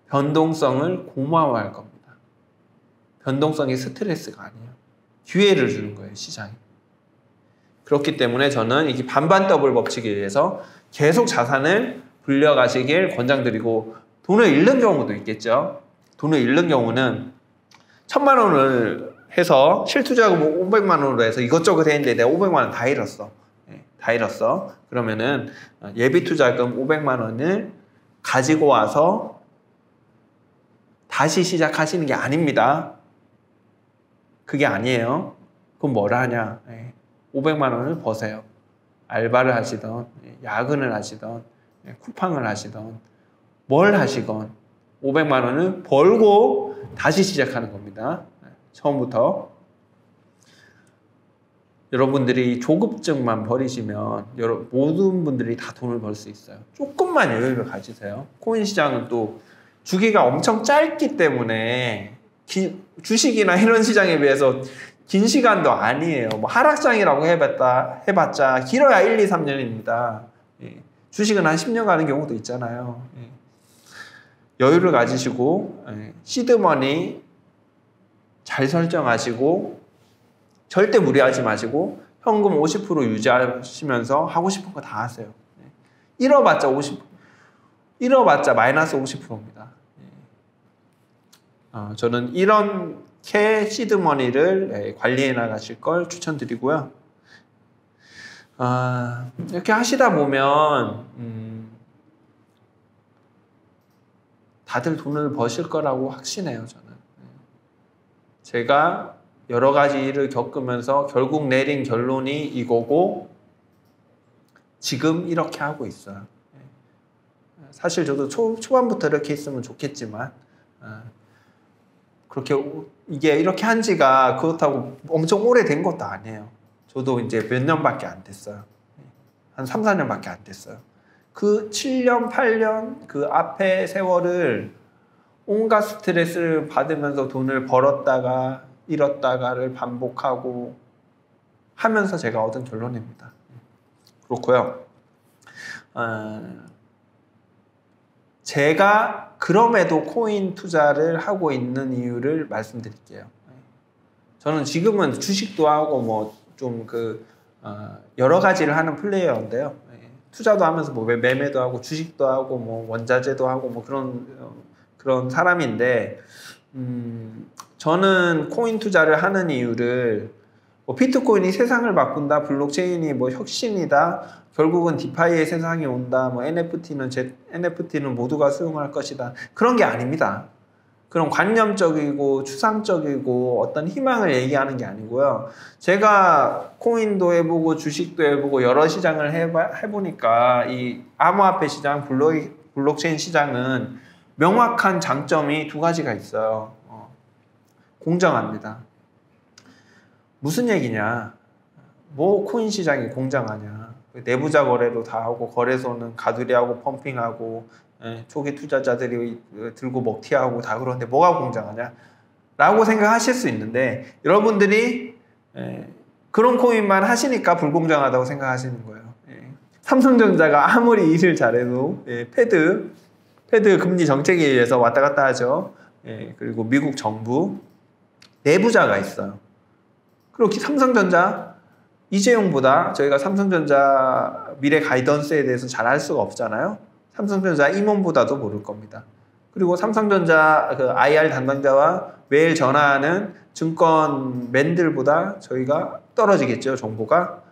변동성을 고마워할 겁니다. 변동성이 스트레스가 아니에요. 기회를 주는 거예요, 시장이. 그렇기 때문에 저는 이게 반반 더블 법칙에 의해서 계속 자산을 불려가시길 권장드리고 돈을 잃는 경우도 있겠죠. 돈을 잃는 경우는 1000만 원을 해서 실투자금 500만 원으로 해서 이것저것 했는데 내가 500만 원 다 잃었어. 다 잃었어. 그러면은 예비 투자금 500만 원을 가지고 와서 다시 시작하시는 게 아닙니다. 그게 아니에요. 그럼 뭘 하냐? 500만 원을 버세요. 알바를 하시던, 야근을 하시던, 쿠팡을 하시던, 뭘 하시건 500만 원을 벌고 다시 시작하는 겁니다. 처음부터. 여러분들이 조급증만 버리시면 모든 분들이 다 돈을 벌 수 있어요. 조금만 여유를 가지세요. 코인 시장은 또 주기가 엄청 짧기 때문에 주식이나 이런 시장에 비해서 긴 시간도 아니에요. 하락장이라고 해봤자 길어야 1, 2, 3년입니다. 주식은 한 10년 가는 경우도 있잖아요. 여유를 가지시고 시드머니 잘 설정하시고 절대 무리하지 마시고 현금 50% 유지하시면서 하고 싶은 거 다 하세요. 잃어봤자 마이너스 50%입니다. 저는 이렇게 시드머니를 관리해 나가실 걸 추천드리고요. 이렇게 하시다 보면 다들 돈을 버실 거라고 확신해요. 저는. 제가 여러 가지 일을 겪으면서 결국 내린 결론이 이거고 지금 이렇게 하고 있어요. 사실 저도 초반부터 이렇게 했으면 좋겠지만 그렇게 이게 이렇게 한 지가 그렇다고 엄청 오래된 것도 아니에요. 저도 이제 몇 년밖에 안 됐어요. 한 3, 4년밖에 안 됐어요. 그 7년, 8년 그 앞에 세월을 온갖 스트레스를 받으면서 돈을 벌었다가 잃었다가를 반복하고 하면서 제가 얻은 결론입니다. 그렇고요. 제가 그럼에도 코인 투자를 하고 있는 이유를 말씀드릴게요. 저는 지금은 주식도 하고 뭐 좀 여러 가지를 하는 플레이어인데요. 투자도 하면서 뭐 매매도 하고 주식도 하고 뭐 원자재도 하고 뭐 그런 사람인데 저는 코인 투자를 하는 이유를 뭐 비트코인이 세상을 바꾼다, 블록체인이 뭐 혁신이다, 결국은 디파이의 세상이 온다, 뭐 NFT는 모두가 수용할 것이다, 그런 게 아닙니다. 그런 관념적이고 추상적이고 어떤 희망을 얘기하는 게 아니고요. 제가 코인도 해보고 주식도 해보고 여러 시장을 해보니까 이 암호화폐 시장, 블록체인 시장은 명확한 장점이 두 가지가 있어요. 공정합니다. 무슨 얘기냐? 뭐 코인 시장이 공정하냐? 내부자 거래도 다 하고 거래소는 가두리하고 펌핑하고 초기 투자자들이 들고 먹튀하고 다 그런데 뭐가 공정하냐? 라고 생각하실 수 있는데 여러분들이 그런 코인만 하시니까 불공정하다고 생각하시는 거예요. 삼성전자가 아무리 일을 잘해도 패드 금리 정책에 의해서 왔다 갔다 하죠. 그리고 미국 정부 내부자가 있어요. 그리고 삼성전자 이재용보다 저희가 삼성전자 미래 가이던스에 대해서 잘 알 수가 없잖아요. 삼성전자 임원보다도 모를 겁니다. 그리고 삼성전자 그 IR 담당자와 매일 전화하는 증권맨들보다 저희가 떨어지겠죠, 정보가.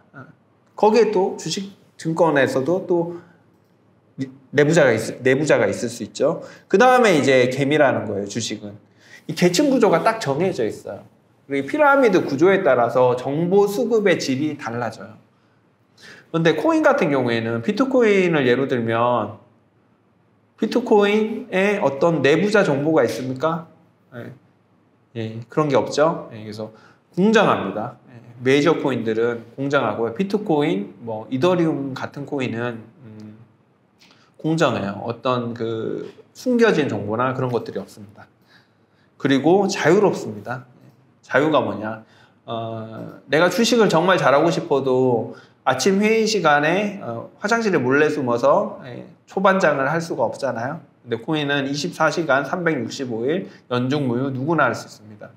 거기에 또 주식 증권에서도 또 내부자가 있을 수 있죠. 그 다음에 이제 개미라는 거예요, 주식은. 이 계층 구조가 딱 정해져 있어요. 그리고 피라미드 구조에 따라서 정보 수급의 질이 달라져요. 그런데 코인 같은 경우에는 비트코인을 예로 들면 비트코인에 어떤 내부자 정보가 있습니까? 그런 게 없죠. 그래서 공정합니다. 메이저 코인들은 공정하고요. 비트코인, 뭐 이더리움 같은 코인은 공정해요. 어떤 숨겨진 정보나 그런 것들이 없습니다. 그리고 자유롭습니다. 자유가 뭐냐? 내가 주식을 정말 잘하고 싶어도 아침 회의 시간에 화장실에 몰래 숨어서 초반장을 할 수가 없잖아요. 근데 코인은 24시간 365일 연중무휴 누구나 할 수 있습니다.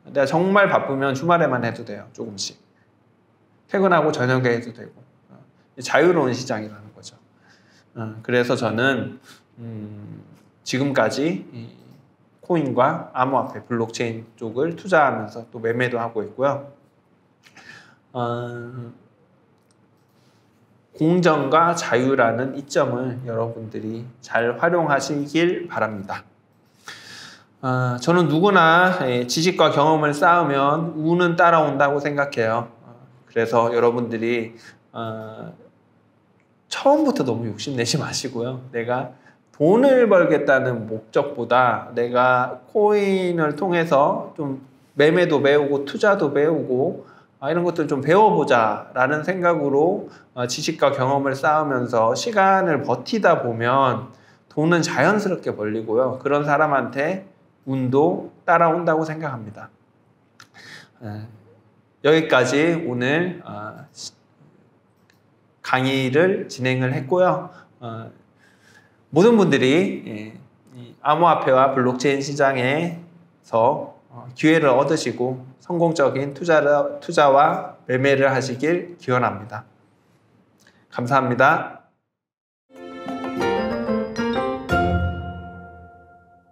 내가 정말 바쁘면 주말에만 해도 돼요. 조금씩. 퇴근하고 저녁에 해도 되고. 자유로운 시장이라는 거죠. 그래서 저는 지금까지 코인과 암호화폐, 블록체인 쪽을 투자하면서 또 매매도 하고 있고요. 공정과 자유라는 이점을 여러분들이 잘 활용하시길 바랍니다. 저는 누구나 지식과 경험을 쌓으면 운은 따라온다고 생각해요. 그래서 여러분들이 처음부터 너무 욕심내지 마시고요. 내가 돈을 벌겠다는 목적보다 내가 코인을 통해서 좀 매매도 배우고 투자도 배우고 이런 것들 좀 배워보자 라는 생각으로 지식과 경험을 쌓으면서 시간을 버티다 보면 돈은 자연스럽게 벌리고요. 그런 사람한테 운도 따라온다고 생각합니다. 여기까지 오늘 강의를 진행을 했고요. 모든 분들이 암호화폐와 블록체인 시장에서 기회를 얻으시고 성공적인 투자와 매매를 하시길 기원합니다. 감사합니다.